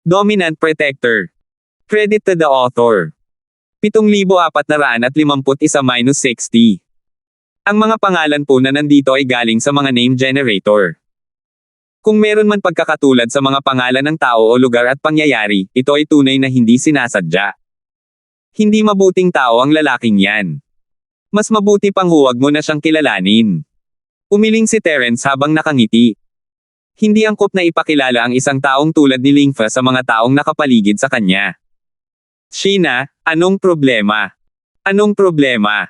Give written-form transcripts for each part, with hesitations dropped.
Dominant Protector. Credit to the author. 7,451-60. Ang mga pangalan po na nandito ay galing sa mga name generator. Kung meron man pagkakatulad sa mga pangalan ng tao o lugar at pangyayari, ito ay tunay na hindi sinasadya. Hindi mabuting tao ang lalaking yan. Mas mabuti pang huwag mo na siyang kilalanin. Umiling si Terence habang nakangiti. Hindi angkop na ipakilala ang isang taong tulad ni Lingfa sa mga taong nakapaligid sa kanya. Sheena, anong problema? Anong problema?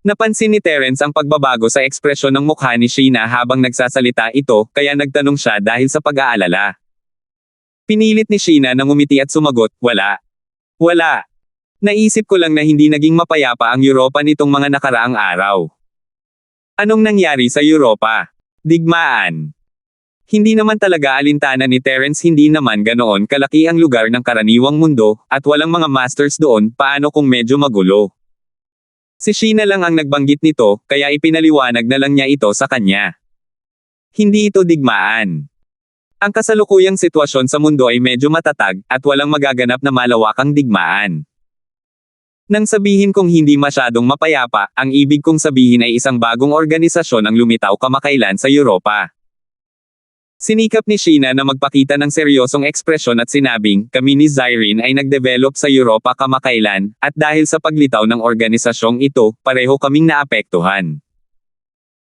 Napansin ni Terence ang pagbabago sa ekspresyon ng mukha ni Sheena habang nagsasalita ito, kaya nagtanong siya dahil sa pag-aalala. Pinilit ni Sheena na ngumiti at sumagot, wala. Wala. Naisip ko lang na hindi naging mapayapa ang Europa nitong mga nakaraang araw. Anong nangyari sa Europa? Digmaan. Hindi naman talaga alintana ni Terence, hindi naman ganoon kalaki ang lugar ng karaniwang mundo, at walang mga masters doon, paano kung medyo magulo? Si Sheena lang ang nagbanggit nito, kaya ipinaliwanag na lang niya ito sa kanya. Hindi ito digmaan. Ang kasalukuyang sitwasyon sa mundo ay medyo matatag, at walang magaganap na malawakang digmaan. Nang sabihin kong hindi masyadong mapayapa, ang ibig kong sabihin ay isang bagong organisasyon ang lumitaw kamakailan sa Europa. Sinikap ni Sheena na magpakita ng seryosong ekspresyon at sinabing, kami ni Zyrene ay nagdevelop sa Europa kamakailan, at dahil sa paglitaw ng organisasyong ito, pareho kaming naapektuhan.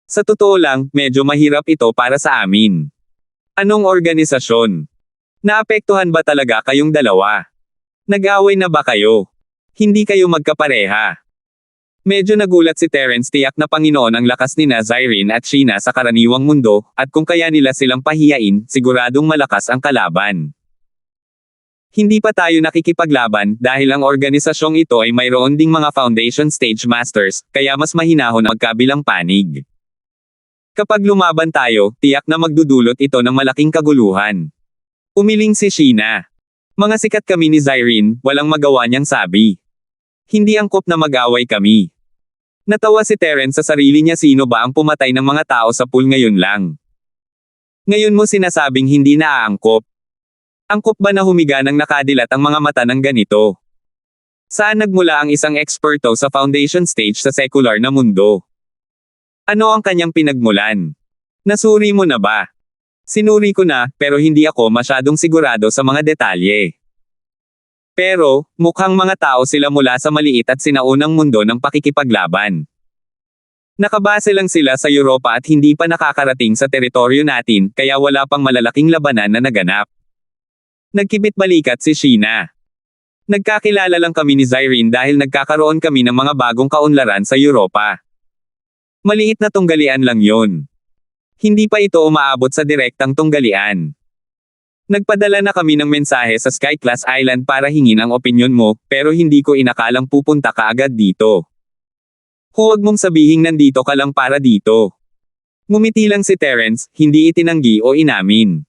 Sa totoo lang, medyo mahirap ito para sa amin. Anong organisasyon? Naapektuhan ba talaga kayong dalawa? Nag-away na ba kayo? Hindi kayo magkapareha. Medyo nagulat si Terence, tiyak na Panginoon ang lakas ni Zyrene at Sheena sa karaniwang mundo, at kung kaya nila silang pahiyain, siguradong malakas ang kalaban. Hindi pa tayo nakikipaglaban, dahil ang organisasyong ito ay mayroon ding mga foundation stage masters, kaya mas mahinahon ang magkabilang panig. Kapag lumaban tayo, tiyak na magdudulot ito ng malaking kaguluhan. Umiling si Sheena. Mga sikat kami ni Zyrene, walang magawa niyang sabi. Hindi angkop na mag-away kami. Natawa si Terence sa sarili niya, sino ba ang pumatay ng mga tao sa pool ngayon lang? Ngayon mo sinasabing hindi naaangkop. Angkop ba na humiga ng nakadilat ang mga mata ng ganito? Saan nagmula ang isang eksperto sa foundation stage sa secular na mundo? Ano ang kanyang pinagmulan? Nasuri mo na ba? Sinuri ko na, pero hindi ako masyadong sigurado sa mga detalye. Pero, mukhang mga tao sila mula sa maliit at sinaunang mundo ng pakikipaglaban. Nakabase lang sila sa Europa at hindi pa nakakarating sa teritoryo natin, kaya wala pang malalaking labanan na naganap. Nagkibit-balikat si Sheena. Nagkakilala lang kami ni Zyrene dahil nagkakaroon kami ng mga bagong kaunlaran sa Europa. Maliit na tunggalian lang yon. Hindi pa ito umaabot sa direktang tunggalian. Nagpadala na kami ng mensahe sa Skyclass Island para hingin ang opinyon mo, pero hindi ko inakalang pupunta ka agad dito. Huwag mong sabihing nandito ka lang para dito. Ngumiti lang si Terence, hindi itinanggi o inamin.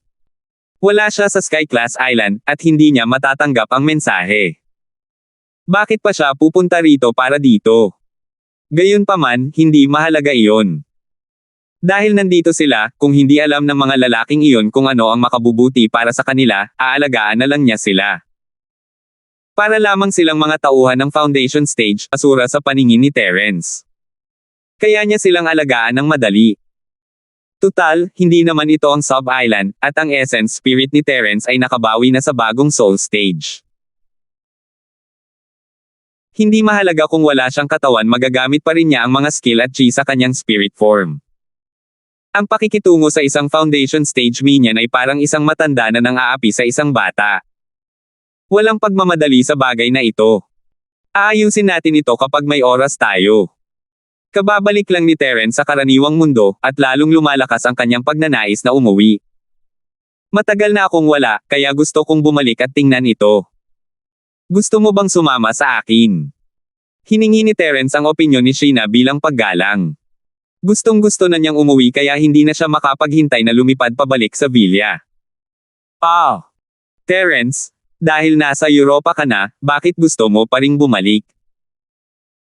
Wala siya sa Skyclass Island, at hindi niya matatanggap ang mensahe. Bakit pa siya pupunta rito para dito? Gayunpaman, hindi mahalaga iyon. Dahil nandito sila, kung hindi alam ng mga lalaking iyon kung ano ang makabubuti para sa kanila, aalagaan na lang niya sila. Para lamang silang mga tauhan ng foundation stage, asura sa paningin ni Terence. Kaya niya silang alagaan ng madali. Tutal, hindi naman ito ang sub-island, at ang essence spirit ni Terence ay nakabawi na sa bagong soul stage. Hindi mahalaga kung wala siyang katawan, magagamit pa rin niya ang mga skill at chi sa kanyang spirit form. Ang pakikitungo sa isang foundation stage minion ay parang isang matanda na nang-aapi sa isang bata. Walang pagmamadali sa bagay na ito. Aayusin natin ito kapag may oras tayo. Kababalik lang ni Terence sa karaniwang mundo, at lalong lumalakas ang kanyang pagnanais na umuwi. Matagal na akong wala, kaya gusto kong bumalik at tingnan ito. Gusto mo bang sumama sa akin? Hiningi ni Terence ang opinyon ni Sheena bilang paggalang. Gustong-gusto na niyang umuwi kaya hindi na siya makapaghintay na lumipad pabalik sa villa. Terence, dahil nasa Europa ka na, bakit gusto mo pa ring bumalik?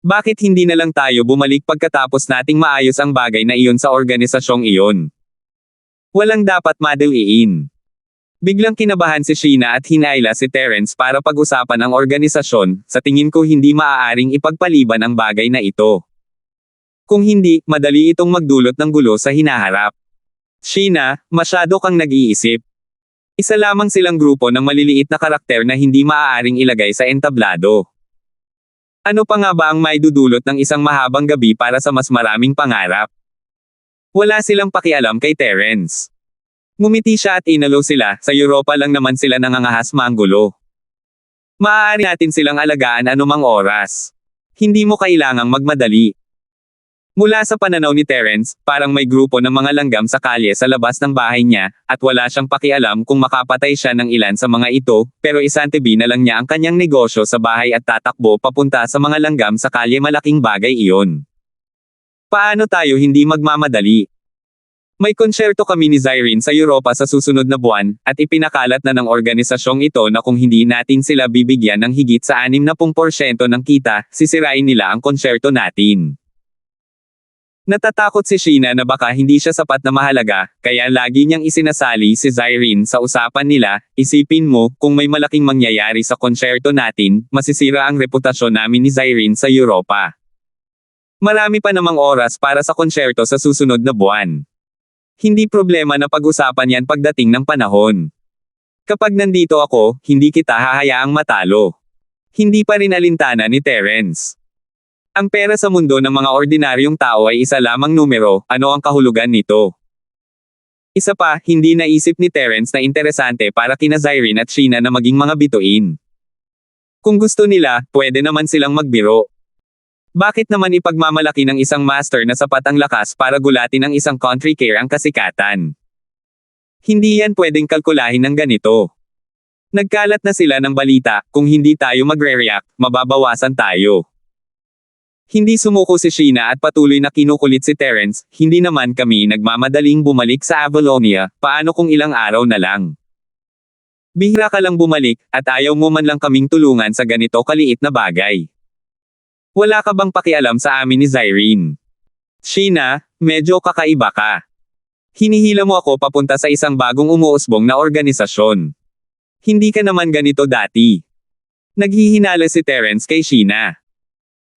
Bakit hindi na lang tayo bumalik pagkatapos nating maayos ang bagay na iyon sa organisasyong iyon? Walang dapat madaliin. Biglang kinabahan si Sheena at hinayla si Terence para pag-usapan ang organisasyon, sa tingin ko hindi maaaring ipagpaliban ang bagay na ito. Kung hindi, madali itong magdulot ng gulo sa hinaharap. Sheena, masyado kang nag-iisip. Isa lamang silang grupo ng maliliit na karakter na hindi maaaring ilagay sa entablado. Ano pa nga ba ang may dudulot ng isang mahabang gabi para sa mas maraming pangarap? Wala silang pakialam kay Terence. Ngumiti siya at inalo sila, sa Europa lang naman sila nangangahas manggulo. Maaari natin silang alagaan anumang oras. Hindi mo kailangang magmadali. Mula sa pananaw ni Terence, parang may grupo ng mga langgam sa kalye sa labas ng bahay niya, at wala siyang pakialam kung makapatay siya ng ilan sa mga ito, pero isantabi na lang niya ang kanyang negosyo sa bahay at tatakbo papunta sa mga langgam sa kalye. Malaking bagay iyon. Paano tayo hindi magmamadali? May konsyerto kami ni Zyrene sa Europa sa susunod na buwan, at ipinakalat na ng organisasyong ito na kung hindi natin sila bibigyan ng higit sa 60% ng kita, sisirain nila ang konsyerto natin. Natatakot si Sheena na baka hindi siya sapat na mahalaga, kaya lagi niyang isinasali si Zyrene sa usapan nila. Isipin mo, kung may malaking mangyayari sa konsyerto natin, masisira ang reputasyon namin ni Zyrene sa Europa. Marami pa namang oras para sa konsyerto sa susunod na buwan. Hindi problema na pag-usapan yan pagdating ng panahon. Kapag nandito ako, hindi kita hahayaang matalo. Hindi pa rin alintana ni Terence. Ang pera sa mundo ng mga ordinaryong tao ay isa lamang numero, ano ang kahulugan nito? Isa pa, hindi naisip ni Terence na interesante para kina Zyrene at Sheena na maging mga bituin. Kung gusto nila, pwede naman silang magbiro. Bakit naman ipagmamalaki ng isang master na sapat ang lakas para gulatin ng isang country care ang kasikatan? Hindi yan pwedeng kalkulahin ng ganito. Nagkalat na sila ng balita, kung hindi tayo magre-react, mababawasan tayo. Hindi sumuko si Sheena at patuloy na kinukulit si Terence, hindi naman kami nagmamadaling bumalik sa Avalonia, paano kung ilang araw na lang? Bihira ka lang bumalik, at ayaw mo man lang kaming tulungan sa ganito kaliit na bagay. Wala ka bang pakialam sa amin ni Zyrene? Sheena, medyo kakaiba ka. Hinihila mo ako papunta sa isang bagong umuusbong na organisasyon. Hindi ka naman ganito dati. Naghihinala si Terence kay Sheena.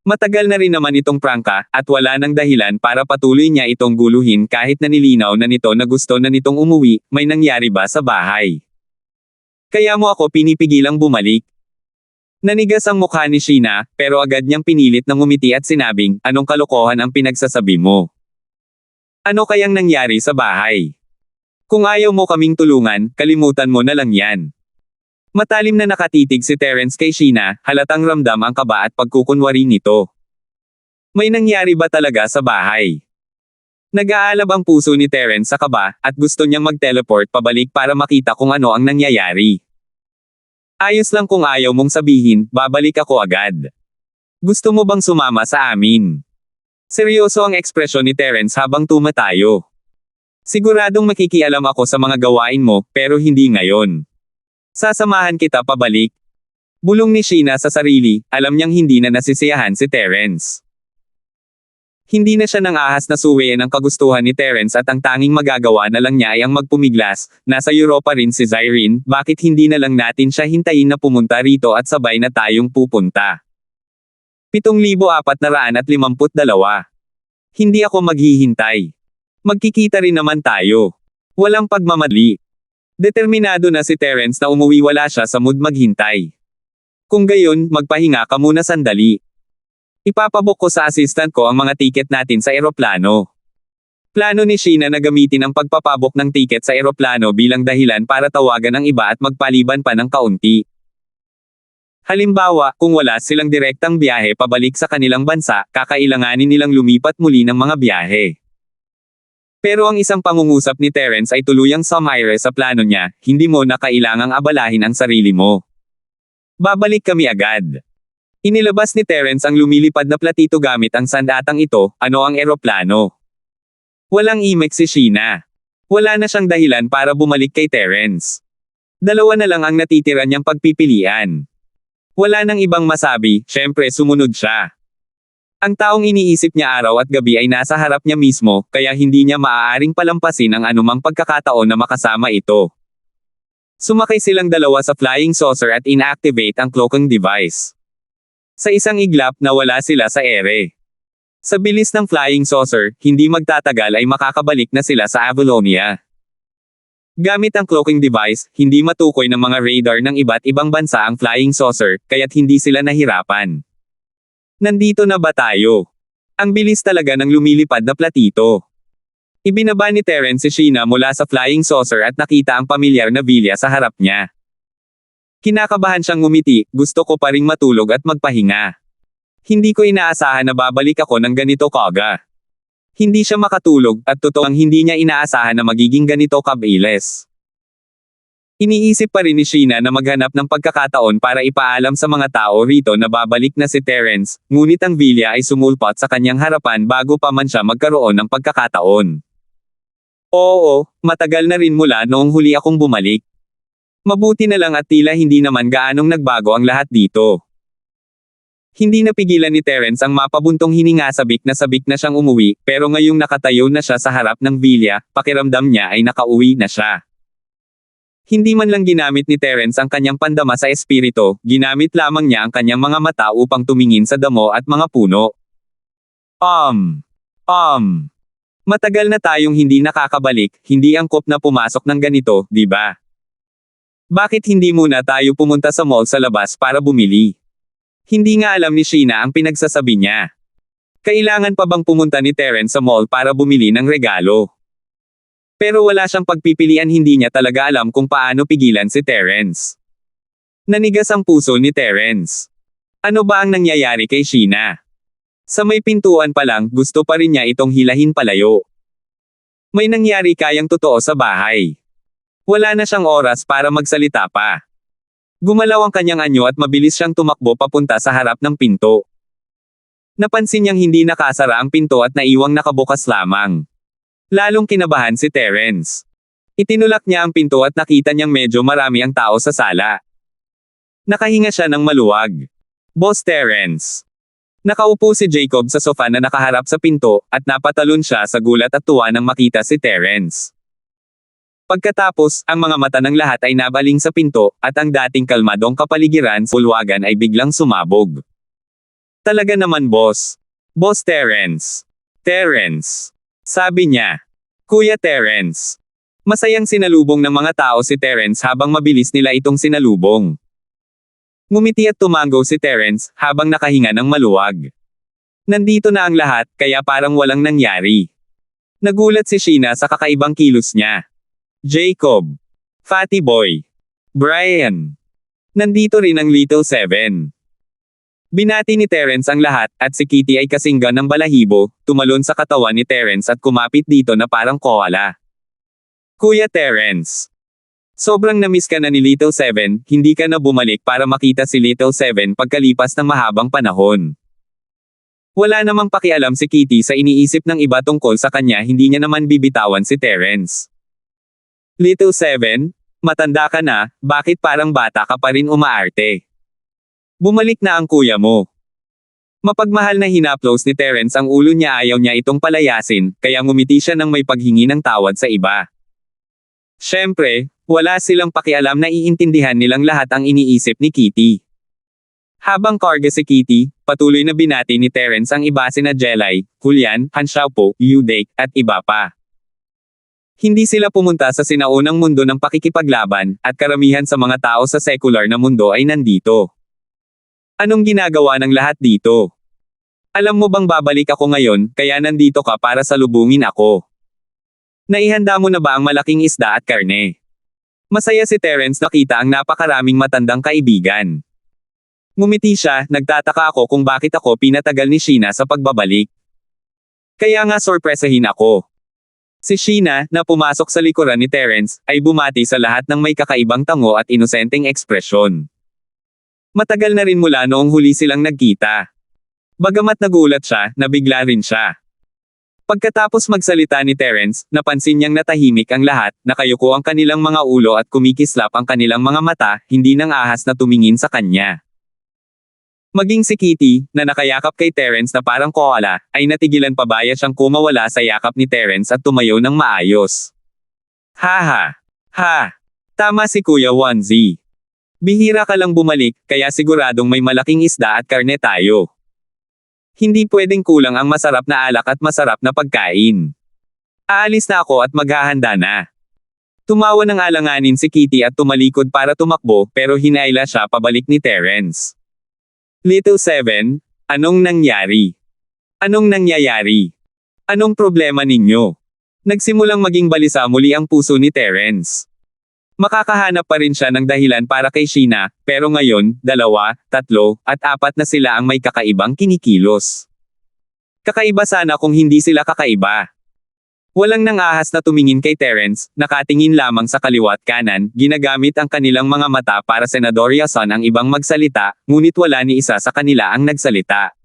Matagal na rin naman itong prangka, at wala nang dahilan para patuloy niya itong guluhin kahit nanilinaw na nito na gusto na nitong umuwi. May nangyari ba sa bahay? Kaya mo ako pinipigilang bumalik. Nanigas ang mukha ni Sheena, pero agad niyang pinilit na ngumiti at sinabing, anong kalokohan ang pinagsasabi mo? Ano kayang nangyari sa bahay? Kung ayaw mo kaming tulungan, kalimutan mo na lang yan. Matalim na nakatitig si Terence kay Sheena, halatang ramdam ang kaba at pagkukunwari nito. May nangyari ba talaga sa bahay? Nag-aalab ang puso ni Terence sa kaba, at gusto niyang mag-teleport pabalik para makita kung ano ang nangyayari. Ayos lang kung ayaw mong sabihin, babalik ako agad. Gusto mo bang sumama sa amin? Seryoso ang ekspresyon ni Terence habang tumatayo. Siguradong makikialam ako sa mga gawain mo, pero hindi ngayon. Sasamahan kita pabalik. Bulong ni Sheena sa sarili, alam niyang hindi na nasisiyahan si Terence. Hindi na siya nang ahas na suwiin ang kagustuhan ni Terence at ang tanging magagawa na lang niya ay ang magpumiglas. Nasa Europa rin si Zyrene, bakit hindi na lang natin siya hintayin na pumunta rito at sabay na tayong pupunta? 7,452. Hindi ako maghihintay. Magkikita rin naman tayo. Walang pagmamadali. Determinado na si Terence na umuwi, wala siya sa mood maghintay. Kung gayon, magpahinga ka muna sandali. Ipapabook ko sa assistant ko ang mga tiket natin sa eroplano. Plano ni Sheena na gamitin ang pagpapabook ng tiket sa eroplano bilang dahilan para tawagan ang iba at magpaliban pa ng kaunti. Halimbawa, kung wala silang direktang biyahe pabalik sa kanilang bansa, kakailanganin nilang lumipat muli ng mga biyahe. Pero ang isang pangungusap ni Terence ay tuluyang sumire sa plano niya, hindi mo na kailangang abalahin ang sarili mo. Babalik kami agad. Inilabas ni Terence ang lumilipad na platito gamit ang sandatang ito, ano ang eroplano. Walang imek si Sheena. Wala na siyang dahilan para bumalik kay Terence. Dalawa na lang ang natitira niyang pagpipilian. Wala nang ibang masabi, syempre sumunod siya. Ang taong iniisip niya araw at gabi ay nasa harap niya mismo, kaya hindi niya maaaring palampasin ang anumang pagkakataon na makasama ito. Sumakay silang dalawa sa flying saucer at inactivate ang cloaking device. Sa isang iglap, nawala sila sa ere. Sa bilis ng flying saucer, hindi magtatagal ay makakabalik na sila sa Avalonia. Gamit ang cloaking device, hindi matukoy ng mga radar ng iba't ibang bansa ang flying saucer, kaya't hindi sila nahirapan. Nandito na ba tayo? Ang bilis talaga ng lumilipad na platito. Ibinaba ni Terence si Sheena mula sa flying saucer at nakita ang pamilyar na villa sa harap niya. Kinakabahan siyang ngumiti, gusto ko pa ring matulog at magpahinga. Hindi ko inaasahan na babalik ako ng ganito kaga. Hindi siya makatulog, at totoong hindi niya inaasahan na magiging ganito kabilis. Iniisip pa rin ni Sheena na maghanap ng pagkakataon para ipaalam sa mga tao rito na babalik na si Terence, ngunit ang villa ay sumulpot sa kanyang harapan bago pa man siya magkaroon ng pagkakataon. Oo, matagal na rin mula noong huli akong bumalik. Mabuti na lang at tila hindi naman gaanong nagbago ang lahat dito. Hindi napigilan ni Terence ang mapabuntong hininga, sabik na siyang umuwi, pero ngayong nakatayo na siya sa harap ng villa, pakiramdam niya ay nakauwi na siya. Hindi man lang ginamit ni Terence ang kanyang pandama sa espiritu, ginamit lamang niya ang kanyang mga mata upang tumingin sa damo at mga puno. Matagal na tayong hindi nakakabalik, hindi angkop na pumasok ng ganito, di ba? Bakit hindi muna tayo pumunta sa mall sa labas para bumili? Hindi nga alam ni Sheena ang pinagsasabi niya. Kailangan pa bang pumunta ni Terence sa mall para bumili ng regalo? Pero wala siyang pagpipilian, hindi niya talaga alam kung paano pigilan si Terence. Nanigas ang puso ni Terence. Ano ba ang nangyayari kay Sheena? Sa may pintuan pa lang, gusto pa rin niya itong hilahin palayo. May nangyari kayang totoo sa bahay. Wala na siyang oras para magsalita pa. Gumalaw ang kanyang anyo at mabilis siyang tumakbo papunta sa harap ng pinto. Napansin niyang hindi nakasara ang pinto at naiwang nakabukas lamang. Lalong kinabahan si Terence. Itinulak niya ang pinto at nakita niyang medyo marami ang tao sa sala. Nakahinga siya ng maluwag. Boss Terence. Nakaupo si Jacob sa sofa na nakaharap sa pinto, at napatalon siya sa gulat at tuwa nang makita si Terence. Pagkatapos, ang mga mata ng lahat ay nabaling sa pinto, at ang dating kalmadong kapaligiran sa bulwagan ay biglang sumabog. Talaga naman boss. Boss Terence. Terence. Sabi niya. Kuya Terence. Masayang sinalubong ng mga tao si Terence habang mabilis nila itong sinalubong. Ngumiti at tumango si Terence, habang nakahinga ng maluwag. Nandito na ang lahat, kaya parang walang nangyari. Nagulat si Sheena sa kakaibang kilos niya. Jacob. Fatty Boy. Brian. Nandito rin ang Little Seven. Binati ni Terence ang lahat, at si Kitty ay kasinggan ng balahibo, tumalon sa katawan ni Terence at kumapit dito na parang koala. Kuya Terence. Sobrang namiss ka na ni Little Seven, hindi ka na bumalik para makita si Little Seven pagkalipas ng mahabang panahon. Wala namang pakialam si Kitty sa iniisip ng iba tungkol sa kanya, hindi niya naman bibitawan si Terence. Little Seven, matanda ka na, bakit parang bata ka pa rin umaarte? Bumalik na ang kuya mo. Mapagmahal na hinaplos ni Terence ang ulo niya, ayaw niya itong palayasin, kaya ngumiti siya nang may paghingi ng tawad sa iba. Siyempre, wala silang pakialam na iintindihan nilang lahat ang iniisip ni Kitty. Habang karga si Kitty, patuloy na binati ni Terence ang iba sina Jelay, Julian, Han Xiaopo, Yudek, at iba pa. Hindi sila pumunta sa sinaunang mundo ng pakikipaglaban, at karamihan sa mga tao sa secular na mundo ay nandito. Anong ginagawa ng lahat dito? Alam mo bang babalik ako ngayon, kaya nandito ka para salubungin ako. Naihanda mo na ba ang malaking isda at karne? Masaya si Terence nakita ang napakaraming matandang kaibigan. Ngumiti siya, nagtataka ako kung bakit ako pinatagal ni Sheena sa pagbabalik. Kaya nga sorpresahin ako. Si Sheena, na pumasok sa likuran ni Terence, ay bumati sa lahat ng may kakaibang tango at inosenteng ekspresyon. Matagal na rin mula noong huli silang nagkita. Bagamat nagulat siya, nabigla rin siya. Pagkatapos magsalita ni Terence, napansin niyang natahimik ang lahat, nakayuko ang kanilang mga ulo at kumikislap ang kanilang mga mata, hindi nang ahas na tumingin sa kanya. Maging si Kitty, na nakayakap kay Terence na parang koala, ay natigilan pabaya siyang kumawala sa yakap ni Terence at tumayo ng maayos. Ha. Tama si Kuya Wanzi. Bihira ka lang bumalik, kaya siguradong may malaking isda at karne tayo. Hindi pwedeng kulang ang masarap na alak at masarap na pagkain. Aalis na ako at maghahanda na. Tumawa ng alanganin si Kitty at tumalikod para tumakbo pero hinayla siya pabalik ni Terence. Little Seven, anong nangyari? Anong nangyayari? Anong problema ninyo? Nagsimulang maging balisa muli ang puso ni Terence. Makakahanap pa rin siya ng dahilan para kay Sheena, pero ngayon, 2, 3, at 4 na sila ang may kakaibang kinikilos. Kakaiba sana kung hindi sila kakaiba. Walang nangahas na tumingin kay Terence, nakatingin lamang sa kaliwa't kanan, ginagamit ang kanilang mga mata para senadoryasan ang ibang magsalita, ngunit wala ni isa sa kanila ang nagsalita.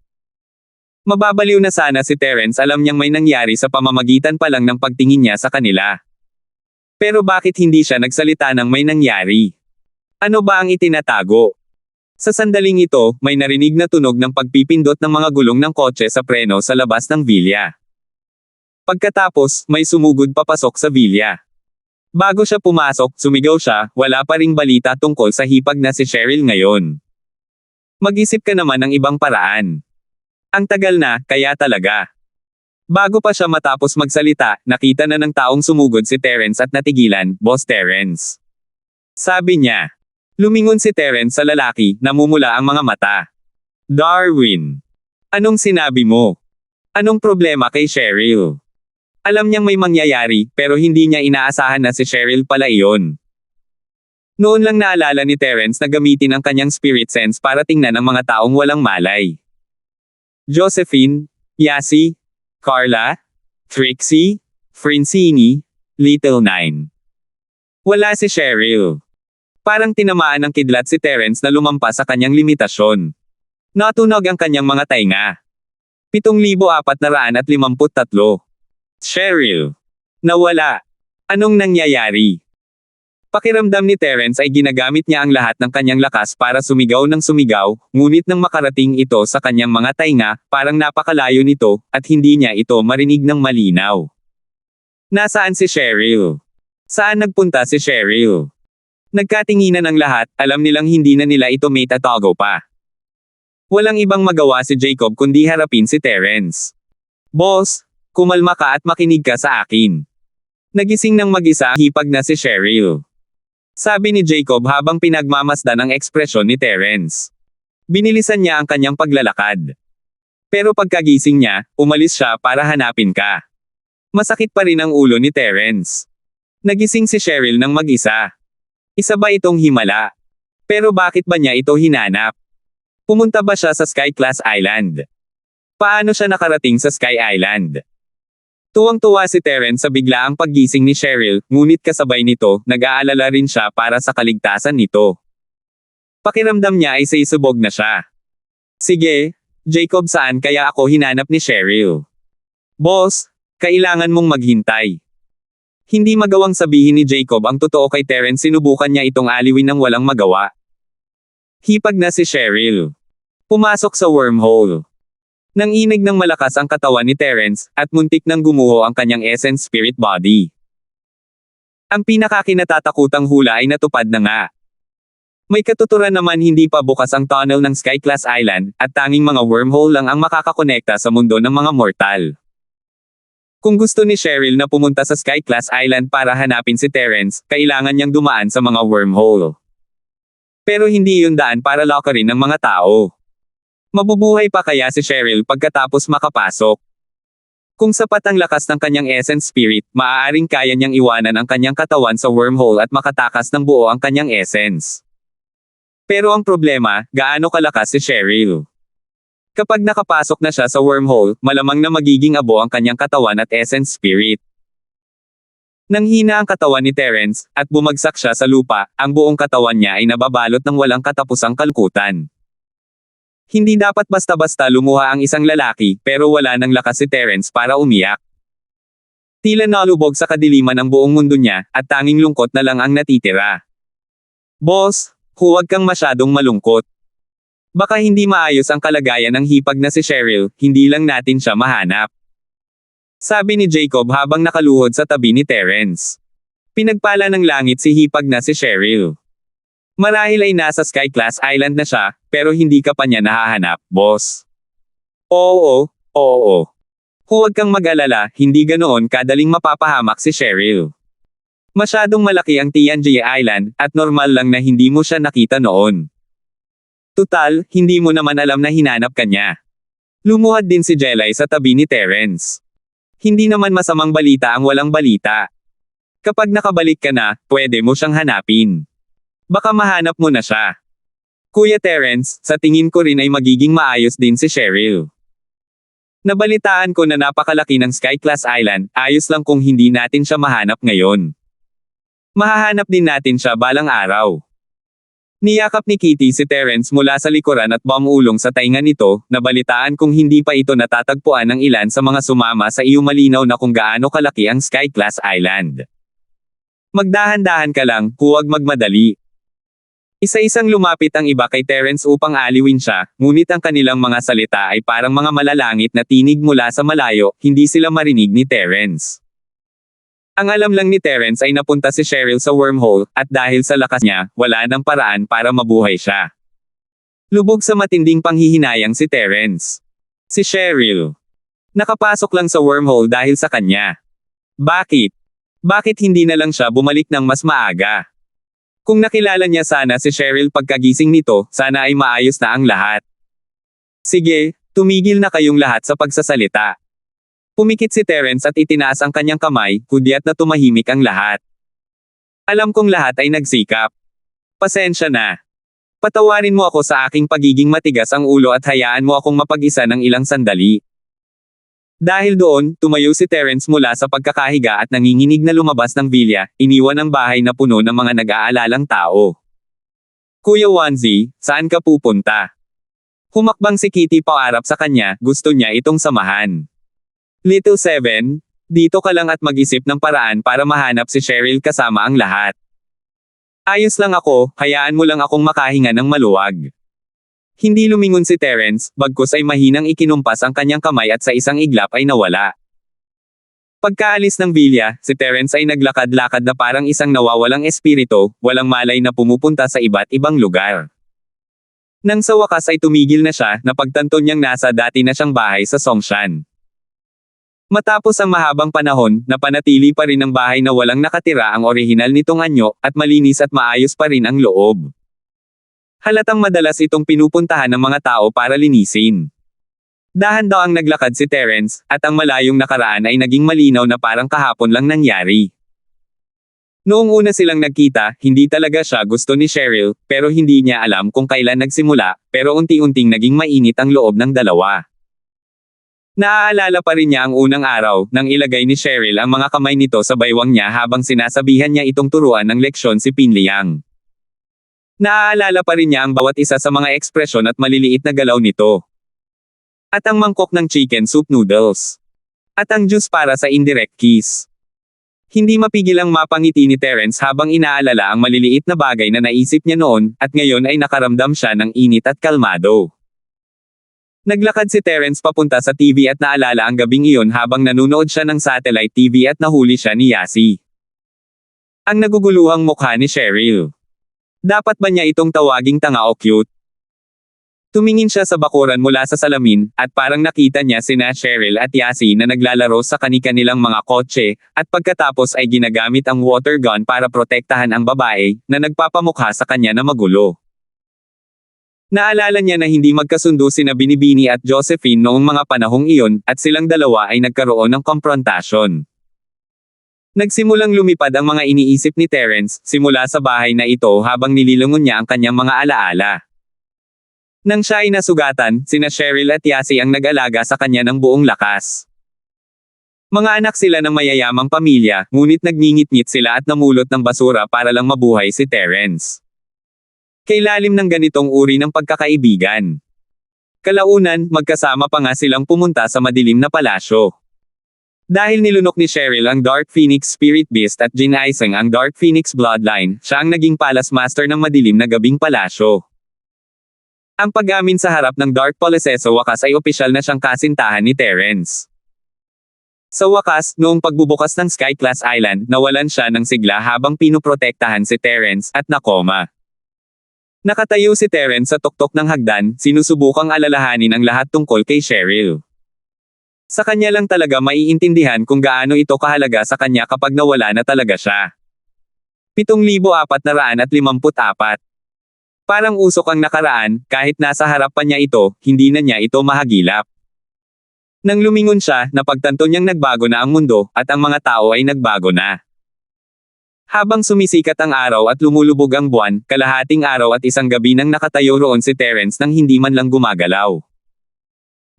Mababaliw na sana si Terence, alam niyang may nangyari sa pamamagitan pa lang ng pagtingin niya sa kanila. Pero bakit hindi siya nagsalita ng may nangyari? Ano ba ang itinatago? Sa sandaling ito, may narinig na tunog ng pagpipindot ng mga gulong ng kotse sa preno sa labas ng villa. Pagkatapos, may sumugod papasok sa villa. Bago siya pumasok, sumigaw siya, wala pa ring balita tungkol sa hipag na si Cheryl ngayon. Mag-isip ka naman ng ibang paraan. Ang tagal na, kaya talaga. Bago pa siya matapos magsalita, nakita na ng taong sumugod si Terence at natigilan, Boss Terence. Sabi niya. Lumingon si Terence sa lalaki, namumula ang mga mata. Darwin. Anong sinabi mo? Anong problema kay Cheryl? Alam niyang may mangyayari, pero hindi niya inaasahan na si Cheryl pala iyon. Noon lang naalala ni Terence na gamitin ang kanyang spirit sense para tingnan ang mga taong walang malay. Josephine, Yasi, Carla, Trixie, Francine, Little Nine. Wala si Cheryl. Parang tinamaan ng kidlat si Terence na lumampas sa kanyang limitasyon. Natunog ang kanyang mga tainga. 7,453. Cheryl. Nawala. Anong nangyayari? Pakiramdam ni Terence ay ginagamit niya ang lahat ng kanyang lakas para sumigaw ng sumigaw, ngunit nang makarating ito sa kanyang mga tainga, parang napakalayo nito, at hindi niya ito marinig ng malinaw. Nasaan si Cheryl? Saan nagpunta si Cheryl? Nagkatinginan ang lahat, alam nilang hindi na nila ito maitatago pa. Walang ibang magawa si Jacob kundi harapin si Terence. Boss, kumalma ka at makinig ka sa akin. Nagising ng mag-isa ang hipag na si Cheryl. Sabi ni Jacob habang pinagmamasdan ang ekspresyon ni Terence. Binilisan niya ang kanyang paglalakad. Pero pagkagising niya, umalis siya para hanapin ka. Masakit pa rin ang ulo ni Terence. Nagising si Cheryl ng mag-isa. Isa ba itong himala? Pero bakit ba niya ito hinanap? Pumunta ba siya sa Sky Class Island? Paano siya nakarating sa Sky Island? Tuwang-tuwa si Terence sa biglaang paggising ni Cheryl, ngunit kasabay nito, nag-aalala rin siya para sa kaligtasan nito. Pakiramdam niya ay sisubog na siya. Sige, Jacob, saan kaya ako hinanap ni Cheryl? Boss, kailangan mong maghintay. Hindi magawang sabihin ni Jacob ang totoo kay Terence, sinubukan niya itong aliwin ng walang magawa. Hipag na si Cheryl. Pumasok sa wormhole. Nanginig ng malakas ang katawan ni Terence, at muntik nang gumuho ang kanyang essence spirit body. Ang pinakakinatatakutang hula ay natupad na nga. May katuturan naman hindi pa bukas ang tunnel ng Sky Class Island, at tanging mga wormhole lang ang makakakonekta sa mundo ng mga mortal. Kung gusto ni Cheryl na pumunta sa Sky Class Island para hanapin si Terence, kailangan niyang dumaan sa mga wormhole. Pero hindi yun daan para lockerin ng mga tao. Mabubuhay pa kaya si Cheryl pagkatapos makapasok? Kung sapat ang lakas ng kanyang essence spirit, maaaring kaya niyang iwanan ang kanyang katawan sa wormhole at makatakas ng buo ang kanyang essence. Pero ang problema, gaano kalakas si Cheryl? Kapag nakapasok na siya sa wormhole, malamang na magiging abo ang kanyang katawan at essence spirit. Nanghina ang katawan ni Terence, at bumagsak siya sa lupa, ang buong katawan niya ay nababalot ng walang katapusang kalkutan. Hindi dapat basta-basta lumuha ang isang lalaki, pero wala nang lakas si Terence para umiyak. Tila nalubog sa kadiliman ang buong mundo niya, at tanging lungkot na lang ang natitira. Boss, huwag kang masyadong malungkot. Baka hindi maayos ang kalagayan ng hipag na si Cheryl, hindi lang natin siya mahanap. Sabi ni Jacob habang nakaluhod sa tabi ni Terence. Pinagpala ng langit si hipag na si Cheryl. Marahil ay nasa Sky Class Island na siya, pero hindi ka pa niya nahahanap, boss. Oo, oo. Huwag kang mag-alala, hindi ganoon kadaling mapapahamak si Cheryl. Masyadong malaki ang Tianjie Island, at normal lang na hindi mo siya nakita noon. Tutal, hindi mo naman alam na hinanap ka niya. Lumuhad din si Jelay sa tabi ni Terence. Hindi naman masamang balita ang walang balita. Kapag nakabalik ka na, pwede mo siyang hanapin. Baka mahanap mo na siya. Kuya Terence, sa tingin ko rin ay magiging maayos din si Cheryl. Nabalitaan ko na napakalaki ng Sky Class Island, ayos lang kung hindi natin siya mahanap ngayon. Mahahanap din natin siya balang araw. Niyakap ni Kitty si Terence mula sa likuran at bumulong sa tainga nito, nabalitaan kung hindi pa ito natatagpuan ng ilan sa mga sumama sa iyo malinaw na kung gaano kalaki ang Sky Class Island. Magdahan-dahan ka lang, huwag magmadali. Isa-isang lumapit ang iba kay Terence upang aliwin siya, ngunit ang kanilang mga salita ay parang mga malalangit na tinig mula sa malayo, hindi sila marinig ni Terence. Ang alam lang ni Terence ay napunta si Cheryl sa wormhole, at dahil sa lakas niya, wala nang paraan para mabuhay siya. Lubog sa matinding panghihinayang si Terence. Si Cheryl. Nakapasok lang sa wormhole dahil sa kanya. Bakit? Bakit hindi na lang siya bumalik ng mas maaga? Kung nakilala niya sana si Cheryl pagkagising nito, sana ay maayos na ang lahat. Sige, tumigil na kayong lahat sa pagsasalita. Pumikit si Terence at itinaas ang kanyang kamay, hudyat na tumahimik ang lahat. Alam kong lahat ay nagsikap. Pasensya na. Patawarin mo ako sa aking pagiging matigas ang ulo at hayaan mo akong mapag-isa ng ilang sandali. Dahil doon, tumayo si Terence mula sa pagkakahiga at nanginginig na lumabas ng villa, iniwan ang bahay na puno ng mga nag-aalalang tao. Kuya Wanzi, saan ka pupunta? Humakbang si Kitty paarap sa kanya, gusto niya itong samahan. Little Seven, dito ka lang at mag-isip ng paraan para mahanap si Cheryl kasama ang lahat. Ayos lang ako, hayaan mo lang akong makahinga ng maluwag. Hindi lumingon si Terence, bagkus ay mahinang ikinumpas ang kanyang kamay at sa isang iglap ay nawala. Pagkaalis ng villa, si Terence ay naglakad-lakad na parang isang nawawalang espiritu, walang malay na pumupunta sa iba't ibang lugar. Nang sa wakas ay tumigil na siya, napagtanto niyang nasa dati na siyang bahay sa Songshan. Matapos ang mahabang panahon, napanatili pa rin ang bahay na walang nakatira ang orihinal nitong anyo, at malinis at maayos pa rin ang loob. Halatang madalas itong pinupuntahan ng mga tao para linisin. Dahan daw ang naglakad si Terence, at ang malayong nakaraan ay naging malinaw na parang kahapon lang nangyari. Noong una silang nagkita, hindi talaga siya gusto ni Cheryl, pero hindi niya alam kung kailan nagsimula, pero unti-unting naging mainit ang loob ng dalawa. Naaalala pa rin niya ang unang araw, nang ilagay ni Cheryl ang mga kamay nito sa baywang niya habang sinasabihan niya itong turuan ng leksyon si Pinliang. Naaalala pa rin niya ang bawat isa sa mga ekspresyon at maliliit na galaw nito. At ang mangkok ng chicken soup noodles. At ang juice para sa indirect kiss. Hindi mapigil ang mapangiti ni Terence habang inaalala ang maliliit na bagay na naisip niya noon, at ngayon ay nakaramdam siya ng init at kalmado. Naglakad si Terence papunta sa TV at naalala ang gabing iyon habang nanunood siya ng satellite TV at nahuli siya ni Yasi. Ang naguguluhang mukha ni Cheryl. Dapat ba niya itong tawaging tanga o cute? Tumingin siya sa bakuran mula sa salamin, at parang nakita niya sina Cheryl at Yasi na naglalaro sa kani-kanilang mga kotse, at pagkatapos ay ginagamit ang water gun para protektahan ang babae, na nagpapamukha sa kanya na magulo. Naalala niya na hindi magkasundo sina Binibini at Josephine noong mga panahong iyon, at silang dalawa ay nagkaroon ng komprontasyon. Nagsimulang lumipad ang mga iniisip ni Terence, simula sa bahay na ito habang nililingon niya ang kanyang mga alaala. Nang siya ay nasugatan, sina Cheryl at Yasi ang nag-alaga sa kanya ng buong lakas. Mga anak sila ng mayayamang pamilya, ngunit nagngingit-ngit sila at namulot ng basura para lang mabuhay si Terence. Kailalim ng ganitong uri ng pagkakaibigan. Kalaunan, magkasama pa nga silang pumunta sa madilim na palasyo. Dahil nilunok ni Cheryl ang Dark Phoenix Spirit Beast at Jin-Aiseng ang Dark Phoenix Bloodline, siya ang naging Palace Master ng madilim na gabing palasyo. Ang pag-amin sa harap ng Dark Palace sa wakas ay opisyal na siyang kasintahan ni Terence. Sa wakas, noong pagbubukas ng Sky-class Island, nawalan siya ng sigla habang pinoprotektahan si Terence at nakoma. Nakatayo si Terence sa tuktok ng hagdan, sinusubukang alalahanin ang lahat tungkol kay Cheryl. Sa kanya lang talaga maiintindihan kung gaano ito kahalaga sa kanya kapag nawala na talaga siya. 7,454. Parang usok ang nakaraan, kahit nasa harap pa niya ito, hindi na niya ito mahagilap. Nang lumingon siya, napagtanto niyang nagbago na ang mundo, at ang mga tao ay nagbago na. Habang sumisikat ang araw at lumulubog ang buwan, kalahating araw at isang gabi nang nakatayo roon si Terence nang hindi man lang gumagalaw.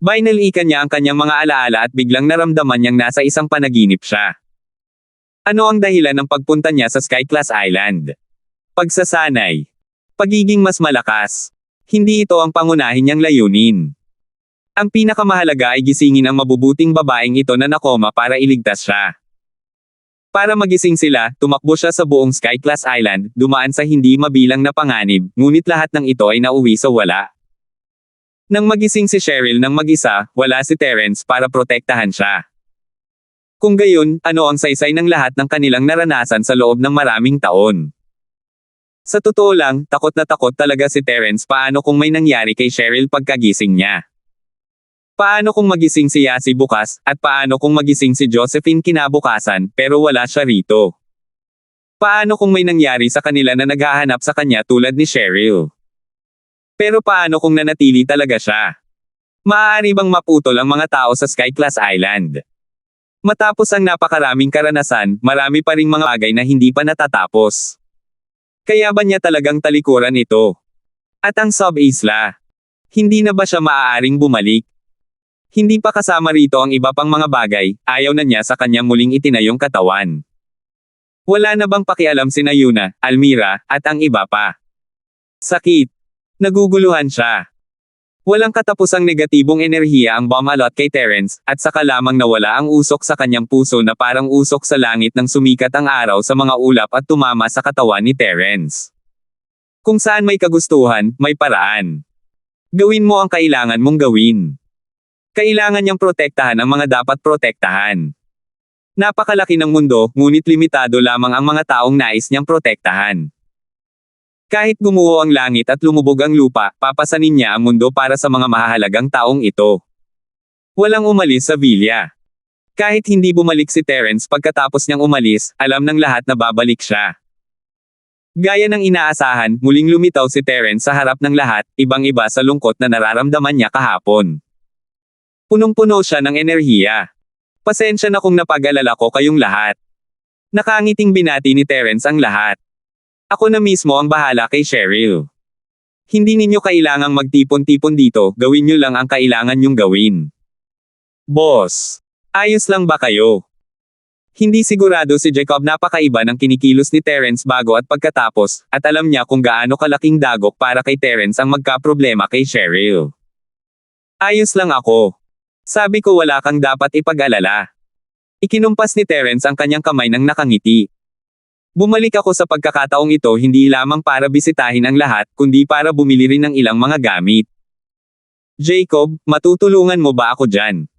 Binalikan niya ang kanyang mga alaala at biglang naramdaman niyang nasa isang panaginip siya. Ano ang dahilan ng pagpunta niya sa Sky-class Island? Pagsasanay. Pagiging mas malakas. Hindi ito ang pangunahin niyang layunin. Ang pinakamahalaga ay gisingin ang mabubuting babaeng ito na nakoma para iligtas siya. Para magising sila, tumakbo siya sa buong Sky-class Island, dumaan sa hindi mabilang na panganib, ngunit lahat ng ito ay nauwi sa wala. Nang magising si Cheryl ng mag-isa, wala si Terence para protektahan siya. Kung gayon, ano ang saysay ng lahat ng kanilang naranasan sa loob ng maraming taon? Sa totoo lang, takot na takot talaga si Terence paano kung may nangyari kay Cheryl pagkagising niya. Paano kung magising si Yasi bukas, at paano kung magising si Josephine kinabukasan, pero wala siya rito? Paano kung may nangyari sa kanila na naghahanap sa kanya tulad ni Cheryl? Pero paano kung nanatili talaga siya? Maaari bang maputol ang mga tao sa Sky-class Island? Matapos ang napakaraming karanasan, marami pa ring mga bagay na hindi pa natatapos. Kaya ba niya talagang talikuran ito? At ang sub-isla? Hindi na ba siya maaaring bumalik? Hindi pa kasama rito ang iba pang mga bagay, ayaw na niya sa kanyang muling itinayong katawan. Wala na bang pakialam sina Yuna, Almira, at ang iba pa? Sakit. Naguguluhan siya. Walang katapusang negatibong enerhiya ang bumalot kay Terence, at saka lamang nawala ang usok sa kanyang puso na parang usok sa langit nang sumikat ang araw sa mga ulap at tumama sa katawan ni Terence. Kung saan may kagustuhan, may paraan. Gawin mo ang kailangan mong gawin. Kailangan niyang protektahan ang mga dapat protektahan. Napakalaki ng mundo, ngunit limitado lamang ang mga taong nais niyang protektahan. Kahit gumuho ang langit at lumubog ang lupa, papasanin niya ang mundo para sa mga mahahalagang taong ito. Walang umalis sa villa. Kahit hindi bumalik si Terence pagkatapos niyang umalis, alam ng lahat na babalik siya. Gaya ng inaasahan, muling lumitaw si Terence sa harap ng lahat, ibang-iba sa lungkot na nararamdaman niya kahapon. Punong-puno siya ng enerhiya. Pasensya na kung napag-alala ko kayong lahat. Nakangiting binati ni Terence ang lahat. Ako na mismo ang bahala kay Cheryl. Hindi ninyo kailangang magtipon-tipon dito, gawin nyo lang ang kailangan nyong gawin. Boss, ayos lang ba kayo? Hindi sigurado si Jacob napakaiba ng kinikilos ni Terence bago at pagkatapos, at alam niya kung gaano kalaking dagok para kay Terence ang magkaproblema kay Cheryl. Ayos lang ako. Sabi ko wala kang dapat ipag-alala. Ikinumpas ni Terence ang kanyang kamay nang nakangiti. Bumalik ako sa pagkakataong ito hindi lamang para bisitahin ang lahat, kundi para bumili rin ng ilang mga gamit. Jacob, matutulungan mo ba ako dyan?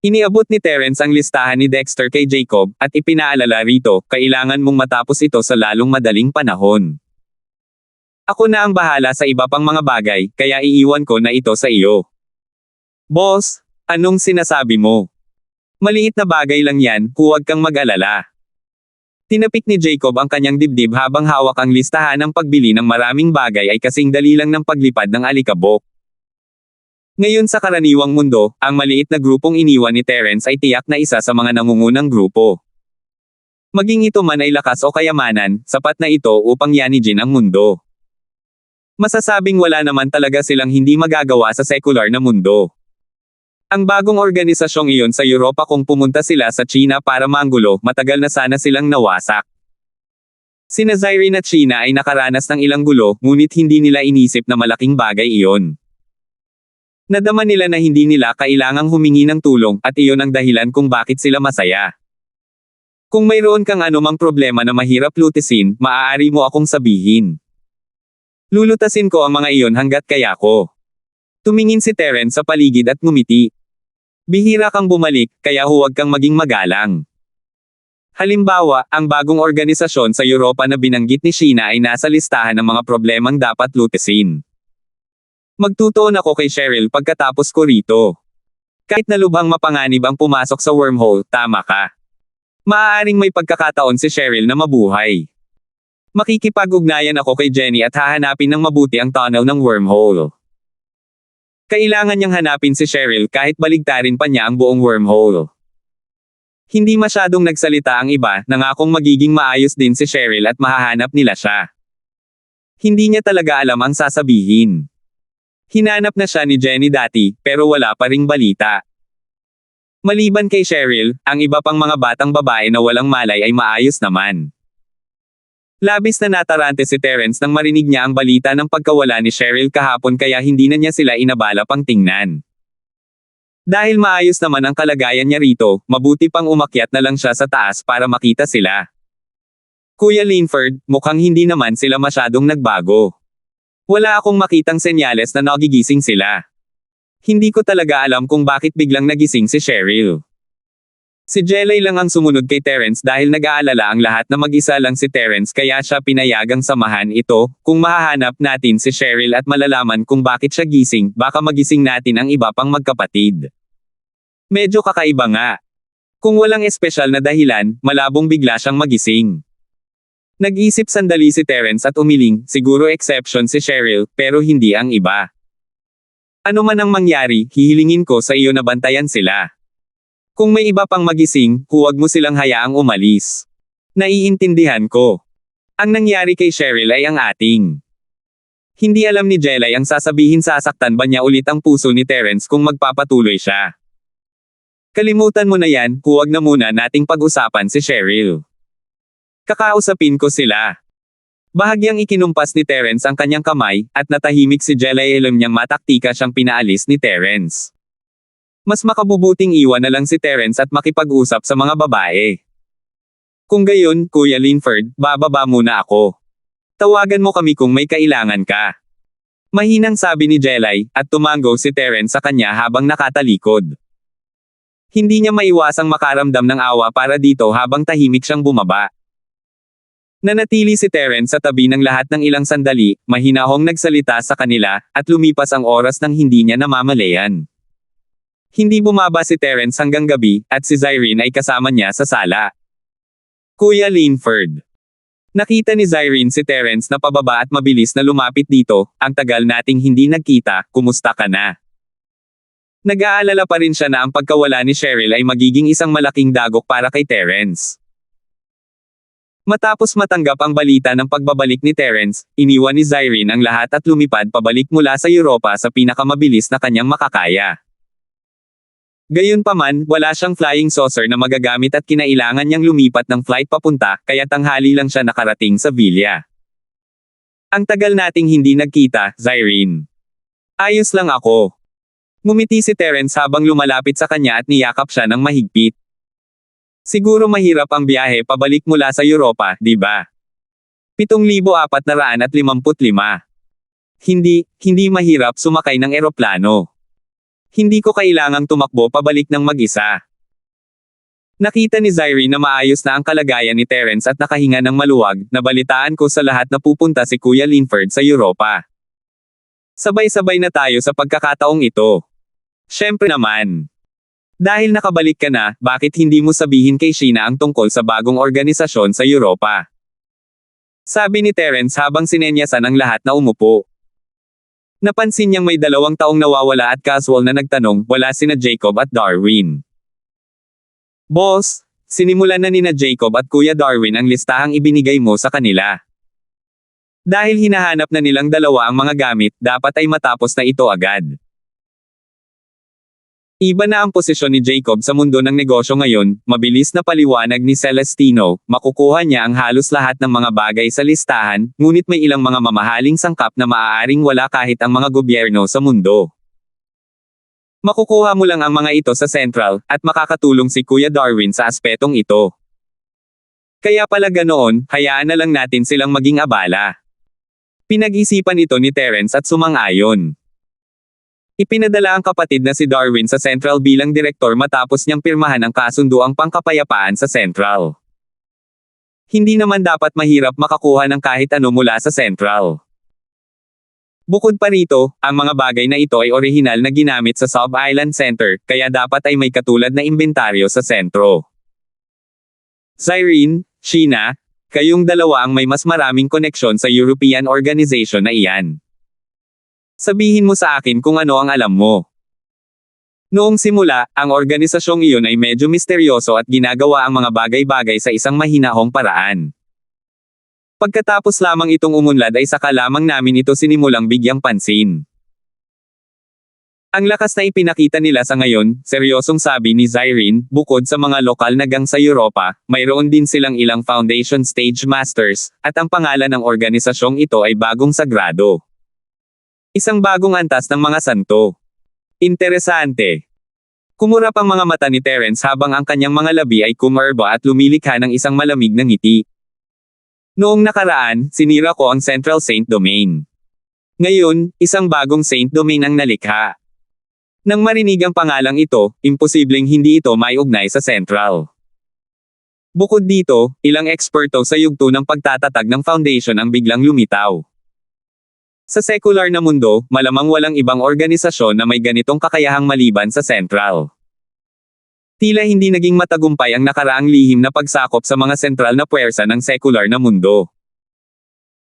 Iniabot ni Terence ang listahan ni Dexter kay Jacob, at ipinaalala rito, kailangan mong matapos ito sa lalong madaling panahon. Ako na ang bahala sa iba pang mga bagay, kaya iiwan ko na ito sa iyo. Boss, anong sinasabi mo? Maliit na bagay lang yan, huwag kang mag-alala. Tinapik ni Jacob ang kanyang dibdib habang hawak ang listahan ng pagbili ng maraming bagay ay kasing dali lang ng paglipad ng alikabok. Ngayon sa karaniwang mundo, ang maliit na grupong iniwan ni Terence ay tiyak na isa sa mga nangungunang grupo. Maging ito man ay lakas o kayamanan, sapat na ito upang yanijin ang mundo. Masasabing wala naman talaga silang hindi magagawa sa sekular na mundo. Ang bagong organisasyong iyon sa Europa kung pumunta sila sa China para manggulo, matagal na sana silang nawasak. Sina Zyrene at China ay nakaranas ng ilang gulo, ngunit hindi nila inisip na malaking bagay iyon. Nadama nila na hindi nila kailangang humingi ng tulong, at iyon ang dahilan kung bakit sila masaya. Kung mayroon kang anumang problema na mahirap lutisin, maaari mo akong sabihin. Lulutasin ko ang mga iyon hanggat kaya ko. Tumingin si Terence sa paligid at ngumiti. Bihira kang bumalik, kaya huwag kang maging magalang. Halimbawa, ang bagong organisasyon sa Europa na binanggit ni Sheena ay nasa listahan ng mga problemang dapat lutasin. Magtutuon ako kay Cheryl pagkatapos ko rito. Kahit na lubhang mapanganib ang pumasok sa wormhole, tama ka. Maaaring may pagkakataon si Cheryl na mabuhay. Makikipag-ugnayan ako kay Jenny at hahanapin ng mabuti ang tunnel ng wormhole. Kailangan niyang hanapin si Cheryl kahit baligtarin pa niya ang buong wormhole. Hindi masyadong nagsalita ang iba, nangakong magiging maayos din si Cheryl at mahahanap nila siya. Hindi niya talaga alam ang sasabihin. Hinanap na siya ni Jenny dati, pero wala pa ring balita. Maliban kay Cheryl, ang iba pang mga batang babae na walang malay ay maayos naman. Labis na natarante si Terence nang marinig niya ang balita ng pagkawala ni Cheryl kahapon kaya hindi na niya sila inabala pang tingnan. Dahil maayos naman ang kalagayan niya rito, mabuti pang umakyat na lang siya sa taas para makita sila. Kuya Linford, mukhang hindi naman sila masyadong nagbago. Wala akong makitang senyales na nagigising sila. Hindi ko talaga alam kung bakit biglang nagising si Cheryl. Si Jelay lang ang sumunod kay Terence dahil nag-aalala ang lahat na mag-isa lang si Terence kaya siya pinayagang samahan ito. Kung mahahanap natin si Cheryl at malalaman kung bakit siya gising, baka magising natin ang iba pang magkapatid. Medyo kakaiba nga. Kung walang espesyal na dahilan, malabong bigla siyang magising. Nag-isip sandali si Terence at umiling, siguro exception si Cheryl, pero hindi ang iba. Ano man ang mangyari, hihilingin ko sa iyo na bantayan sila. Kung may iba pang magising, huwag mo silang hayaang umalis. Naiintindihan ko. Ang nangyari kay Cheryl ay ang ating. Hindi alam ni Jelay ang sasabihin, sasaktan ba niya ulit ang puso ni Terence kung magpapatuloy siya. Kalimutan mo na yan, huwag na muna nating pag-usapan si Cheryl. Kakausapin ko sila. Bahagyang ikinumpas ni Terence ang kanyang kamay, at natahimik si Jelay, alam niyang mataktika siyang pinaalis ni Terence. Mas makabubuting iwan na lang si Terence at makipag-usap sa mga babae. Kung gayon, Kuya Linford, bababa muna ako. Tawagan mo kami kung may kailangan ka. Mahinang sabi ni Jelay, at tumango si Terence sa kanya habang nakatalikod. Hindi niya maiwasang makaramdam ng awa para dito habang tahimik siyang bumaba. Nanatili si Terence sa tabi ng lahat ng ilang sandali, mahinahong nagsalita sa kanila, at lumipas ang oras nang hindi niya namamalayan. Hindi bumaba si Terence hanggang gabi, at si Zyrene ay kasama niya sa sala. Kuya Linford. Nakita ni Zyrene si Terence na pababa at mabilis na lumapit dito, ang tagal nating hindi nagkita, kumusta ka na? Nag-aalala pa rin siya na ang pagkawala ni Cheryl ay magiging isang malaking dagok para kay Terence. Matapos matanggap ang balita ng pagbabalik ni Terence, iniwan ni Zyrene ang lahat at lumipad pabalik mula sa Europa sa pinakamabilis na kanyang makakaya. Gayunpaman, wala siyang flying saucer na magagamit at kinailangan niyang lumipat ng flight papunta, kaya tanghali lang siya nakarating sa villa. Ang tagal nating hindi nagkita, Zyrene. Ayos lang ako. Ngumiti si Terence habang lumalapit sa kanya at niyakap siya ng mahigpit. Siguro mahirap ang biyahe pabalik mula sa Europa, di ba? 7,455. Hindi mahirap sumakay ng eroplano. Hindi ko kailangang tumakbo pabalik ng mag-isa. Nakita ni Zyrene na maayos na ang kalagayan ni Terence at nakahinga ng maluwag, nabalitaan ko sa lahat na pupunta si Kuya Linford sa Europa. Sabay-sabay na tayo sa pagkakataong ito. Siyempre naman. Dahil nakabalik ka na, bakit hindi mo sabihin kay Sheena ang tungkol sa bagong organisasyon sa Europa? Sabi ni Terence habang sinenyasan ang lahat na umupo. Napansin niyang may 2 taong nawawala at casual na nagtanong, wala sina Jacob at Darwin. Boss, sinimulan na nina Jacob at Kuya Darwin ang listahang ibinigay mo sa kanila. Dahil hinahanap na nilang 2 ang mga gamit, dapat ay matapos na ito agad. Iba na ang posisyon ni Jacob sa mundo ng negosyo ngayon, mabilis na paliwanag ni Celestino, makukuha niya ang halos lahat ng mga bagay sa listahan, ngunit may ilang mga mamahaling sangkap na maaaring wala kahit ang mga gobyerno sa mundo. Makukuha mo lang ang mga ito sa Central, at makakatulong si Kuya Darwin sa aspetong ito. Kaya pala ganoon, hayaan na lang natin silang maging abala. Pinag-isipan ito ni Terence at sumang-ayon. Ipinadala ang kapatid na si Darwin sa Central bilang direktor matapos niyang pirmahan ang kasunduang pangkapayapaan sa Central. Hindi naman dapat mahirap makakuha ng kahit ano mula sa Central. Bukod pa rito, ang mga bagay na ito ay orihinal na ginamit sa Sub-Island Center, kaya dapat ay may katulad na imbentaryo sa sentro. Zyrene, Sheena, kayong dalawa ang may mas maraming koneksyon sa European organization na iyan. Sabihin mo sa akin kung ano ang alam mo. Noong simula, ang organisasyong iyon ay medyo misteryoso at ginagawa ang mga bagay-bagay sa isang mahinahong paraan. Pagkatapos lamang itong umunlad ay saka lamang namin ito sinimulang bigyang pansin. Ang lakas na ipinakita nila sa ngayon, seryosong sabi ni Zyrene, bukod sa mga lokal na gang sa Europa, mayroon din silang ilang Foundation Stage Masters, at ang pangalan ng organisasyong ito ay Bagong Sagrado. Isang bagong antas ng mga santo. Interesante. Kumurap ang mga mata ni Terence habang ang kanyang mga labi ay kumarba at lumilikha ng isang malamig na ngiti. Noong nakaraan, sinira ko ang Central Saint Domain. Ngayon, isang bagong Saint Domain ang nalikha. Nang marinig ang pangalang ito, imposibleng hindi ito maiugnay sa Central. Bukod dito, ilang eksperto sa yugto ng pagtatatag ng foundation ang biglang lumitaw. Sa sekular na mundo, malamang walang ibang organisasyon na may ganitong kakayahang maliban sa Central. Tila hindi naging matagumpay ang nakaraang lihim na pagsakop sa mga sentral na puwersa ng sekular na mundo.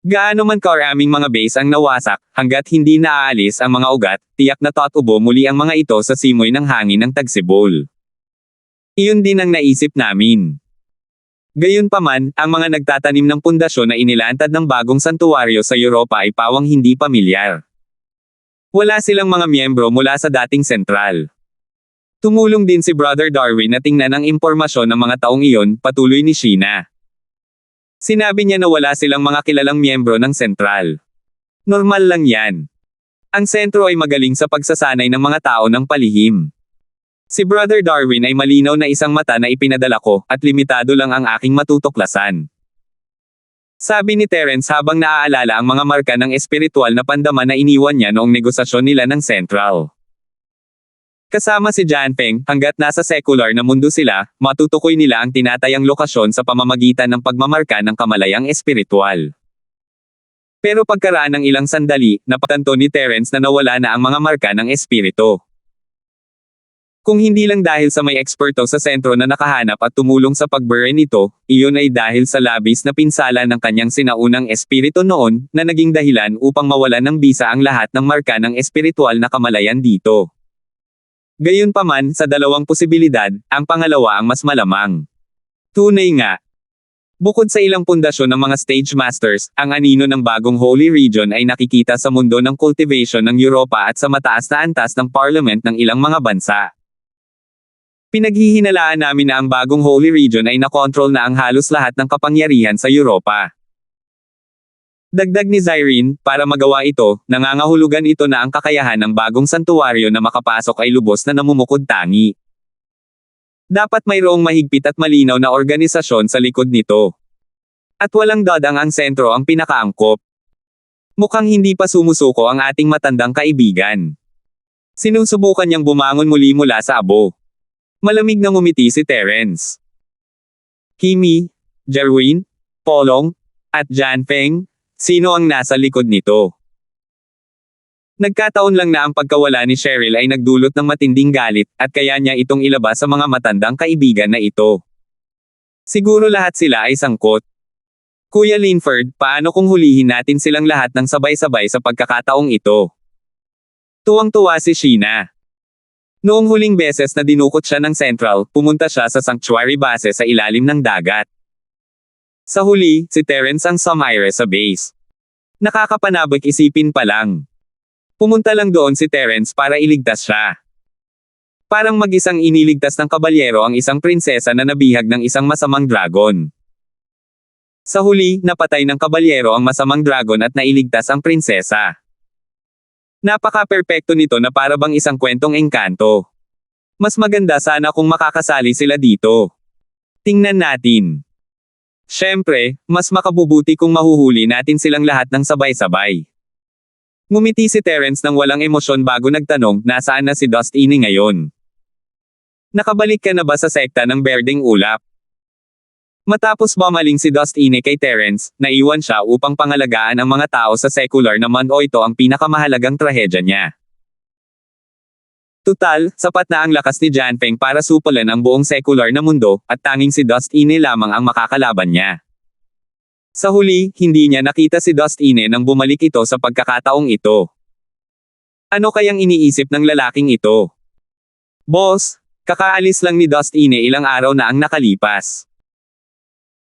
Gaano man karaming mga base ang nawasak, hanggat hindi naaalis ang mga ugat, tiyak na tatubo muli ang mga ito sa simoy ng hangin ng tagsibol. Iyon din ang naisip namin. Gayunpaman, ang mga nagtatanim ng pundasyon na inilantad ng bagong santuwaryo sa Europa ay pawang hindi pamilyar. Wala silang mga miyembro mula sa dating sentral. Tumulong din si Brother Darwin na tingnan ang impormasyon ng mga taong iyon, patuloy ni Sheena. Sinabi niya na wala silang mga kilalang miyembro ng sentral. Normal lang yan. Ang sentro ay magaling sa pagsasanay ng mga tao ng palihim. Si Brother Darwin ay malinaw na isang mata na ipinadala ko, at limitado lang ang aking matutuklasan. Sabi ni Terence habang naaalala ang mga marka ng espiritual na pandaman na iniwan niya noong negosasyon nila ng Central. Kasama si John Feng, hanggat nasa secular na mundo sila, matutukoy nila ang tinatayang lokasyon sa pamamagitan ng pagmamarka ng kamalayang espiritual. Pero pagkaraan ng ilang sandali, napatanto ni Terence na nawala na ang mga marka ng espiritu. Kung hindi lang dahil sa may eksperto sa sentro na nakahanap at tumulong sa pagbure nito, iyon ay dahil sa labis na pinsala ng kanyang sinaunang espiritu noon, na naging dahilan upang mawalan ng bisa ang lahat ng marka ng espiritual na kamalayan dito. Gayunpaman, sa dalawang posibilidad, ang pangalawa ang mas malamang. Tunay nga. Bukod sa ilang pundasyon ng mga stage masters, ang anino ng bagong Holy Region ay nakikita sa mundo ng cultivation ng Europa at sa mataas na antas ng parliament ng ilang mga bansa. Pinaghihinalaan namin na ang bagong Holy Region ay nakontrol na ang halos lahat ng kapangyarihan sa Europa. Dagdag ni Zyrene, para magawa ito, nangangahulugan ito na ang kakayahan ng bagong santuwaryo na makapasok ay lubos na namumukod-tangi. Dapat mayroong mahigpit at malinaw na organisasyon sa likod nito. At walang dodang ang sentro ang pinakaangkop. Mukhang hindi pa sumusuko ang ating matandang kaibigan. Sinusubukan niyang bumangon muli mula sa abo. Malamig na ngumiti si Terence. Kimi, Jerwin, Polong, at John Feng, sino ang nasa likod nito? Nagkataon lang na ang pagkawala ni Cheryl ay nagdulot ng matinding galit, at kaya niya itong ilabas sa mga matandang kaibigan na ito. Siguro lahat sila ay sangkot. Kuya Linford, paano kung hulihin natin silang lahat ng sabay-sabay sa pagkakataong ito? Tuwang-tuwa si Sheena. Noong huling beses na dinukot siya ng Central, pumunta siya sa sanctuary base sa ilalim ng dagat. Sa huli, si Terence ang sumire sa base. Nakakapanabik isipin pa lang. Pumunta lang doon si Terence para iligtas siya. Parang mag-isang iniligtas ng kabalyero ang isang prinsesa na nabihag ng isang masamang dragon. Sa huli, napatay ng kabalyero ang masamang dragon at nailigtas ang prinsesa. Napaka-perpekto nito na para bang isang kwentong engkanto. Mas maganda sana kung makakasali sila dito. Tingnan natin. Siyempre, mas makabubuti kung mahuhuli natin silang lahat ng sabay-sabay. Ngumiti si Terence nang walang emosyon bago nagtanong, nasaan na si Dustine ngayon? Nakabalik ka na ba sa sekta ng Berdeng Ulap? Matapos bumaling si Dustine kay Terence, naiwan siya upang pangalagaan ang mga tao sa secular naman o ito ang pinakamahalagang trahedya niya. Tutal, sapat na ang lakas ni Janfeng para supulan ang buong secular na mundo, at tanging si Dustine lamang ang makakalaban niya. Sa huli, hindi niya nakita si Dustine nang bumalik ito sa pagkakataong ito. Ano kayang iniisip ng lalaking ito? Boss, kakaalis lang ni Dustine ilang araw na ang nakalipas.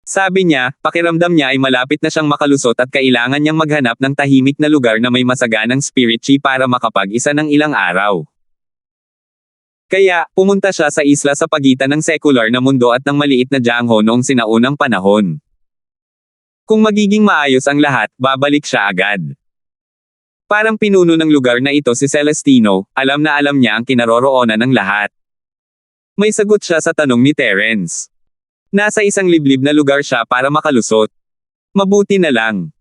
Sabi niya, pakiramdam niya ay malapit na siyang makalusot at kailangan niyang maghanap ng tahimik na lugar na may masaganang spirit chi para makapag-isa ng ilang araw. Kaya, pumunta siya sa isla sa pagitan ng secular na mundo at ng maliit na Jiangho noong sinaunang panahon. Kung magiging maayos ang lahat, babalik siya agad. Parang pinuno ng lugar na ito si Celestino, alam na alam niya ang kinaroroonan ng lahat. May sagot siya sa tanong ni Terence. Nasa isang liblib na lugar siya para makalusot. Mabuti na lang.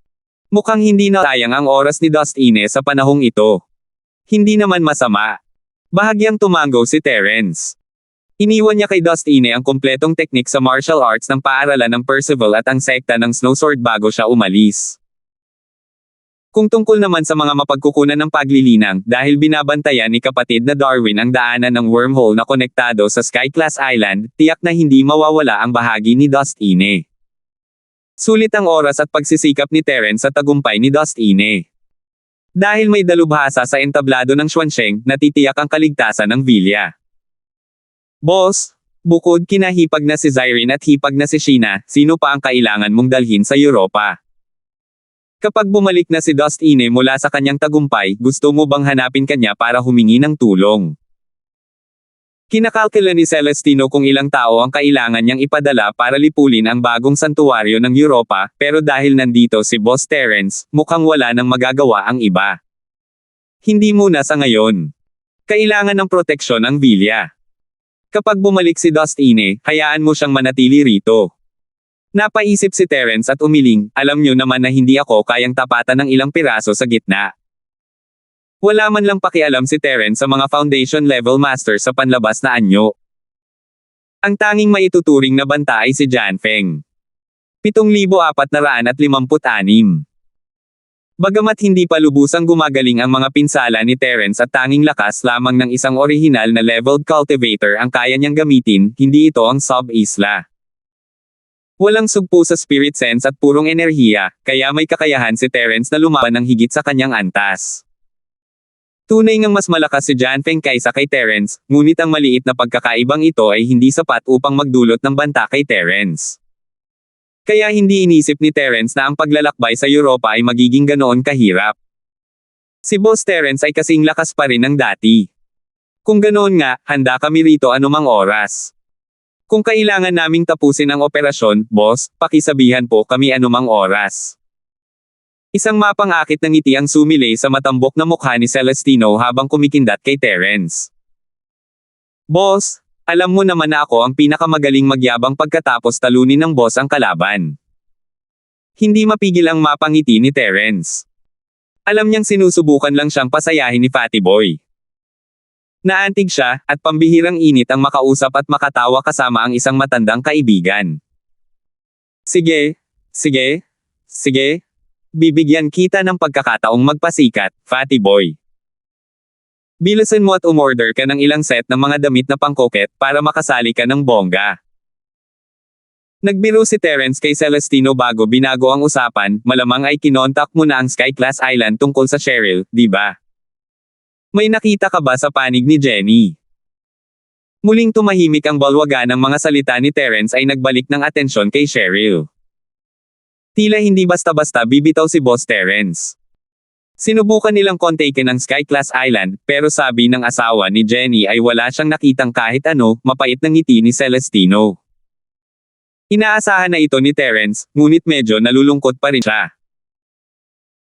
Mukhang hindi na sayang ang oras ni Dustine sa panahong ito. Hindi naman masama. Bahagyang tumango si Terence. Iniwan niya kay Dustine ang kumpletong teknik sa martial arts ng paaralan ng Percival at ang sekta ng Snowsword bago siya umalis. Kung tungkol naman sa mga mapagkukunan ng paglilinang, dahil binabantayan ni kapatid na Darwin ang daanan ng wormhole na konektado sa Sky-class Island, tiyak na hindi mawawala ang bahagi ni Dustine. Sulit ang oras at pagsisikap ni Terence sa tagumpay ni Dustine. Dahil may dalubhasa sa entablado ng Xuanzeng, natitiyak ang kaligtasan ng Villa. Boss, bukod kina hipag na si Zyrene at hipag na si Sheena, sino pa ang kailangan mong dalhin sa Europa? Kapag bumalik na si Dustine mula sa kanyang tagumpay, gusto mo bang hanapin kanya para humingi ng tulong? Kinakalkula ni Celestino kung ilang tao ang kailangan niyang ipadala para lipulin ang bagong santuwaryo ng Europa, pero dahil nandito si Boss Terence, mukhang wala nang magagawa ang iba. Hindi muna sa ngayon. Kailangan ng proteksyon ang Villa. Kapag bumalik si Dustine, hayaan mo siyang manatili rito. Napaisip si Terence at umiling, alam niyo naman na hindi ako kayang tapatan ng ilang piraso sa gitna. Wala man lang pakialam si Terence sa mga foundation level master sa panlabas na anyo. Ang tanging maituturing na banta ay si Janfeng. 7,456. Bagamat hindi pa lubusang gumagaling ang mga pinsala ni Terence at tanging lakas lamang ng isang orihinal na leveled cultivator ang kaya niyang gamitin, hindi ito ang sub-isla. Walang sugpo sa spirit sense at purong enerhiya, kaya may kakayahan si Terence na lumaban ng higit sa kanyang antas. Tunay ngang mas malakas si Janfeng kaysa kay Terence, ngunit ang maliit na pagkakaibang ito ay hindi sapat upang magdulot ng banta kay Terence. Kaya hindi inisip ni Terence na ang paglalakbay sa Europa ay magiging ganoon kahirap. Si Boss Terence ay kasing lakas pa rin ng dati. Kung ganoon nga, handa kami rito anumang oras. Kung kailangan naming tapusin ang operasyon, boss, pakisabihan po kami anumang oras. Isang mapang-akit na ngiti ang sumilay sa matambok na mukha ni Celestino habang kumikindat kay Terence. Boss, alam mo naman na ako ang pinakamagaling magyabang pagkatapos talunin ng boss ang kalaban. Hindi mapigil ang mapangiti ni Terence. Alam niyang sinusubukan lang siyang pasayahin ni Fatty Boy. Naantig siya, at pambihirang init ang makausap at makatawa kasama ang isang matandang kaibigan. Sige, sige, sige. Bibigyan kita ng pagkakataong magpasikat, Fatty Boy. Bilisan mo at umorder ka ng ilang set ng mga damit na pangkoket para makasali ka ng bongga. Nagbiro si Terence kay Celestino bago binago ang usapan, malamang ay kinontak mo na ang Sky-class Island tungkol sa Cheryl, di ba? May nakita ka ba sa panig ni Jenny? Muling tumahimik ang balwaga ng mga salita ni Terence ay nagbalik ng atensyon kay Cheryl. Tila hindi basta-basta bibitaw si Boss Terence. Sinubukan nilang kontakin ang Sky-class Island, pero sabi ng asawa ni Jenny ay wala siyang nakitang kahit ano, mapait ng ngiti ni Celestino. Inaasahan na ito ni Terence, ngunit medyo nalulungkot pa rin siya.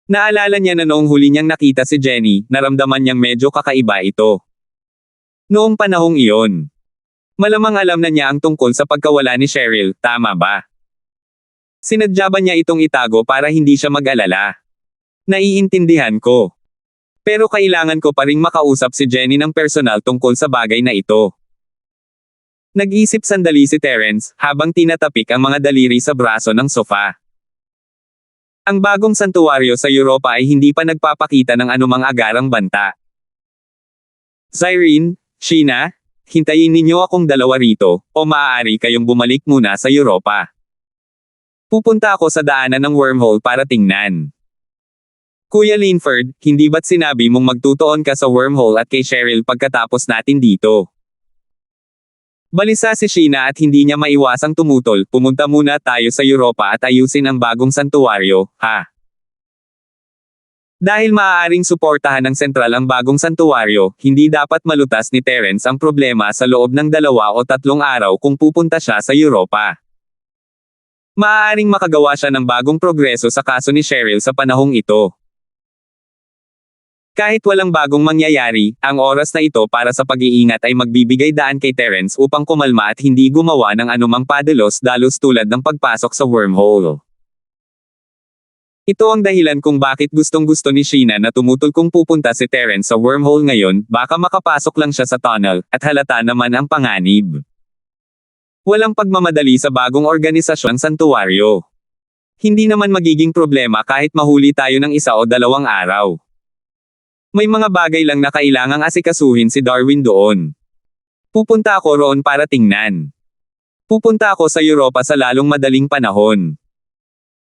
Naalala niya na noong huli niyang nakita si Jenny, naramdaman niyang medyo kakaiba ito. Noong panahong iyon. Malamang alam na niya ang tungkol sa pagkawala ni Cheryl, tama ba? Sinadya ba niya itong itago para hindi siya mag-alala? Naiintindihan ko. Pero kailangan ko pa ring makausap si Jenny ng personal tungkol sa bagay na ito. Nag-isip sandali si Terence, habang tinatapik ang mga daliri sa braso ng sofa. Ang bagong santuwaryo sa Europa ay hindi pa nagpapakita ng anumang agarang banta. Cyrene, Sheena, hintayin ninyo akong dalawa rito, o maaari kayong bumalik muna sa Europa. Pupunta ako sa daanan ng wormhole para tingnan. Kuya Linford, hindi ba't sinabi mong magtutuon ka sa wormhole at kay Cheryl pagkatapos natin dito? Balisa si Sheena at hindi niya maiwasang tumutol, pumunta muna tayo sa Europa at ayusin ang bagong santuwaryo, ha? Dahil maaaring suportahan ng sentral ang bagong santuwaryo, hindi dapat malutas ni Terence ang problema sa loob ng 2 o 3 araw kung pupunta siya sa Europa. Maaaring makagawa siya ng bagong progreso sa kaso ni Cheryl sa panahong ito. Kahit walang bagong mangyayari, ang oras na ito para sa pag-iingat ay magbibigay daan kay Terence upang kumalma at hindi gumawa ng anumang padalos-dalos tulad ng pagpasok sa wormhole. Ito ang dahilan kung bakit gustong-gusto ni Sheena na tumutol kung pupunta si Terence sa wormhole ngayon, baka makapasok lang siya sa tunnel, at halata naman ang panganib. Walang pagmamadali sa bagong organisasyon ng santuwaryo. Hindi naman magiging problema kahit mahuli tayo ng 1 o 2 araw. May mga bagay lang na kailangang asikasuhin si Darwin doon. Pupunta ako roon para tingnan. Pupunta ako sa Europa sa lalong madaling panahon.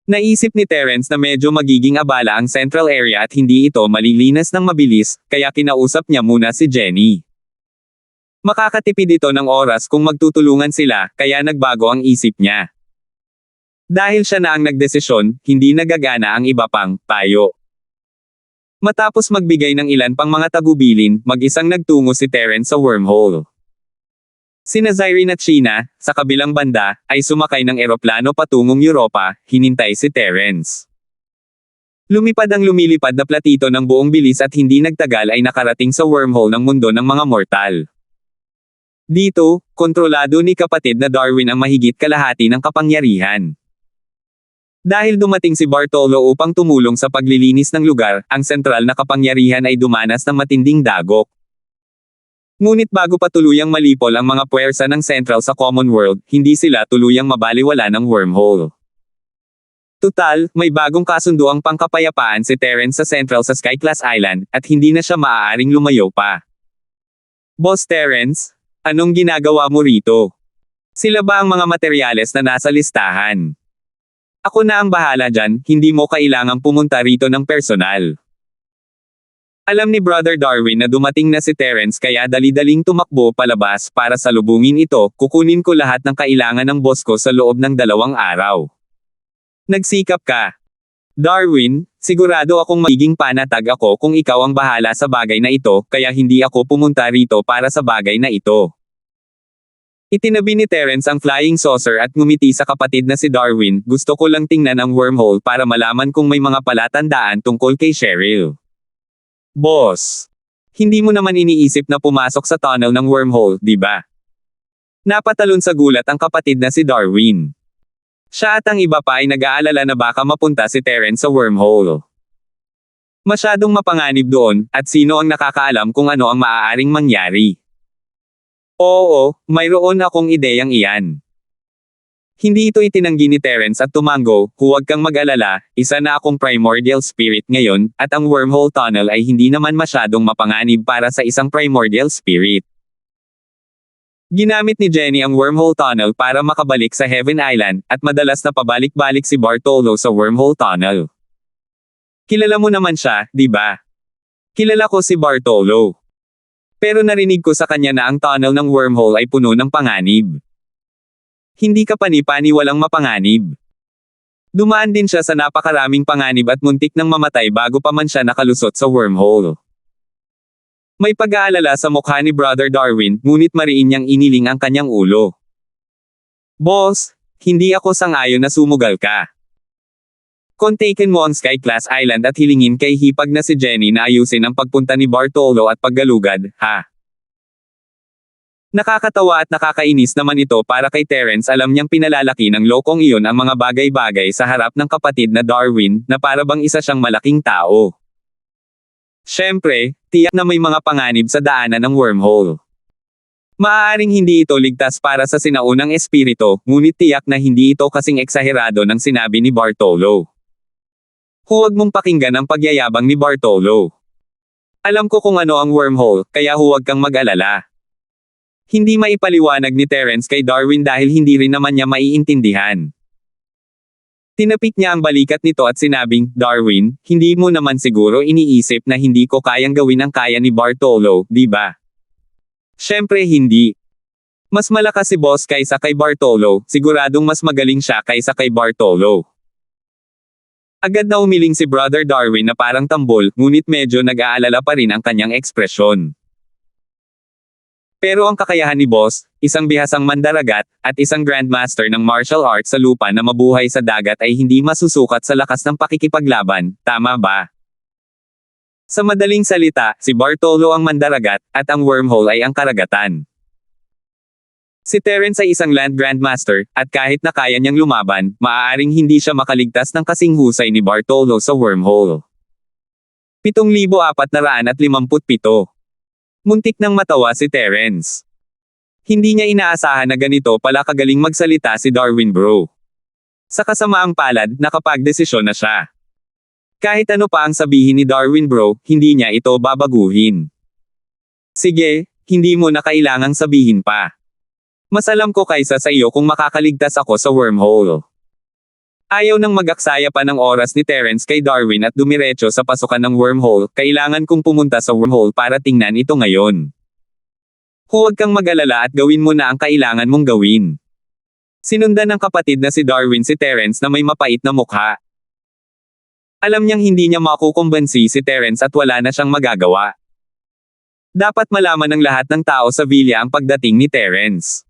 Naisip ni Terence na medyo magiging abala ang central area at hindi ito malilinas ng mabilis, kaya kinausap niya muna si Jenny. Makakatipid ito ng oras kung magtutulungan sila, kaya nagbago ang isip niya. Dahil siya na ang nagdesisyon, hindi nagagana ang iba pang payo. Matapos magbigay ng ilan pang mga tagubilin, mag-isang nagtungo si Terence sa wormhole. Sina Cyrene at Sheena, sa kabilang banda, ay sumakay ng eroplano patungong Europa, hinintay si Terence. Lumipad ang lumilipad na platito ng buong bilis at hindi nagtagal ay nakarating sa wormhole ng mundo ng mga mortal. Dito, kontrolado ni kapatid na Darwin ang mahigit kalahati ng kapangyarihan. Dahil dumating si Bartolo upang tumulong sa paglilinis ng lugar, ang sentral na kapangyarihan ay dumanas ng matinding dagok. Ngunit bago pa tuluyang malipol ang mga puwersa ng Central sa Common World, hindi sila tuluyang mabaliwala ng wormhole. Tutal, may bagong kasunduang pangkapayapaan si Terence sa Central sa Skyclass Island, at hindi na siya maaaring lumayo pa. Boss Terence, anong ginagawa mo rito? Sila ba ang mga materyales na nasa listahan? Ako na ang bahala dyan, hindi mo kailangang pumunta rito ng personal. Alam ni Brother Darwin na dumating na si Terence kaya dali-daling tumakbo palabas para salubungin ito, kukunin ko lahat ng kailangan ng boss ko sa loob ng 2 araw. Nagsikap ka. Darwin, sigurado akong magiging panatag ako kung ikaw ang bahala sa bagay na ito, kaya hindi ako pumunta rito para sa bagay na ito. Itinabi ni Terence ang flying saucer at ngumiti sa kapatid na si Darwin, gusto ko lang tingnan ang wormhole para malaman kung may mga palatandaan tungkol kay Cheryl. Boss, hindi mo naman iniisip na pumasok sa tunnel ng wormhole, di ba? Napatalon sa gulat ang kapatid na si Darwin. Siya at ang iba pa ay nag-aalala na baka mapunta si Terence sa wormhole. Masyadong mapanganib doon, at sino ang nakakaalam kung ano ang maaaring mangyari. Oo, mayroon akong ideyang iyan. Hindi ito itinanggi ni Terence at tumango, huwag kang mag-alala, isa na akong primordial spirit ngayon, at ang wormhole tunnel ay hindi naman masyadong mapanganib para sa isang primordial spirit. Ginamit ni Jenny ang wormhole tunnel para makabalik sa Heaven Island, at madalas na pabalik-balik si Bartolo sa wormhole tunnel. Kilala mo naman siya, di ba? Kilala ko si Bartolo. Pero narinig ko sa kanya na ang tunnel ng wormhole ay puno ng panganib. Hindi ka pani-pani walang mapanganib. Dumaan din siya sa napakaraming panganib at muntik nang mamatay bago pa man siya nakalusot sa wormhole. May pag-aalala sa mukha ni Brother Darwin, ngunit mariin niyang iniling ang kanyang ulo. Boss, hindi ako sang-ayon na sumugal ka. Kontakin mo ang Skyclass Island at hilingin kay hipag na si Jenny na ayusin ang pagpunta ni Bartolo at paggalugad, ha? Nakakatawa at nakakainis naman ito para kay Terence, alam niyang pinalalaki ng lokong iyon ang mga bagay-bagay sa harap ng kapatid na Darwin, na para bang isa siyang malaking tao. Siyempre, tiyak na may mga panganib sa daanan ng wormhole. Maaaring hindi ito ligtas para sa sinaunang espiritu, ngunit tiyak na hindi ito kasing eksaherado ng sinabi ni Bartolo. Huwag mong pakinggan ang pagyayabang ni Bartolo. Alam ko kung ano ang wormhole, kaya huwag kang mag-alala. Hindi maipaliwanag ni Terence kay Darwin dahil hindi rin naman niya maiintindihan. Tinapik niya ang balikat nito at sinabing, Darwin, hindi mo naman siguro iniisip na hindi ko kayang gawin ang kaya ni Bartolo, di ba? Siyempre hindi. Mas malakas si Boss kaysa kay Bartolo, siguradong mas magaling siya kaysa kay Bartolo. Agad na umiling si Brother Darwin na parang tambol, ngunit medyo nag-aalala pa rin ang kanyang ekspresyon. Pero ang kakayahan ni Boss, isang bihasang mandaragat, at isang grandmaster ng martial arts sa lupa na mabuhay sa dagat ay hindi masusukat sa lakas ng pakikipaglaban, tama ba? Sa madaling salita, si Bartolo ang mandaragat, at ang wormhole ay ang karagatan. Si Terence ay isang land grandmaster, at kahit na kaya niyang lumaban, maaaring hindi siya makaligtas ng kasing husay ni Bartolo sa wormhole. 7,457. Muntik nang matawa si Terence. Hindi niya inaasahan na ganito pala kagaling magsalita si Darwin bro. Sa kasamaang palad, nakapagdesisyon na siya. Kahit ano pa ang sabihin ni Darwin bro, hindi niya ito babaguhin. Sige, hindi mo na kailangang sabihin pa. Mas alam ko kaysa sa iyo kung makakaligtas ako sa wormhole. Ayaw nang mag-aksaya pa ng oras ni Terence kay Darwin at dumiretso sa pasukan ng wormhole, kailangan kong pumunta sa wormhole para tingnan ito ngayon. Huwag kang mag-alala at gawin mo na ang kailangan mong gawin. Sinundan ng kapatid na si Darwin si Terence na may mapait na mukha. Alam niyang hindi niya makukumbansi si Terence at wala na siyang magagawa. Dapat malaman ng lahat ng tao sa villa ang pagdating ni Terence.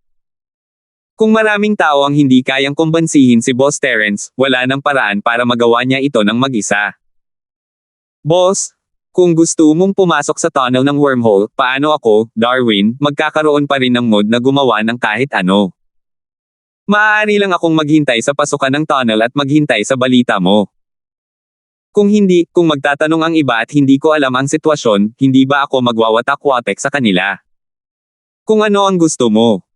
Kung maraming tao ang hindi kayang kumbansihin si Boss Terence, wala nang paraan para magawa niya ito ng mag-isa. Boss, kung gusto mong pumasok sa tunnel ng wormhole, paano ako, Darwin, magkakaroon pa rin ng mood na gumawa ng kahit ano. Maaari lang akong maghintay sa pasukan ng tunnel at maghintay sa balita mo. Kung hindi, kung magtatanong ang iba at hindi ko alam ang sitwasyon, hindi ba ako magwawatak-watek sa kanila? Kung ano ang gusto mo.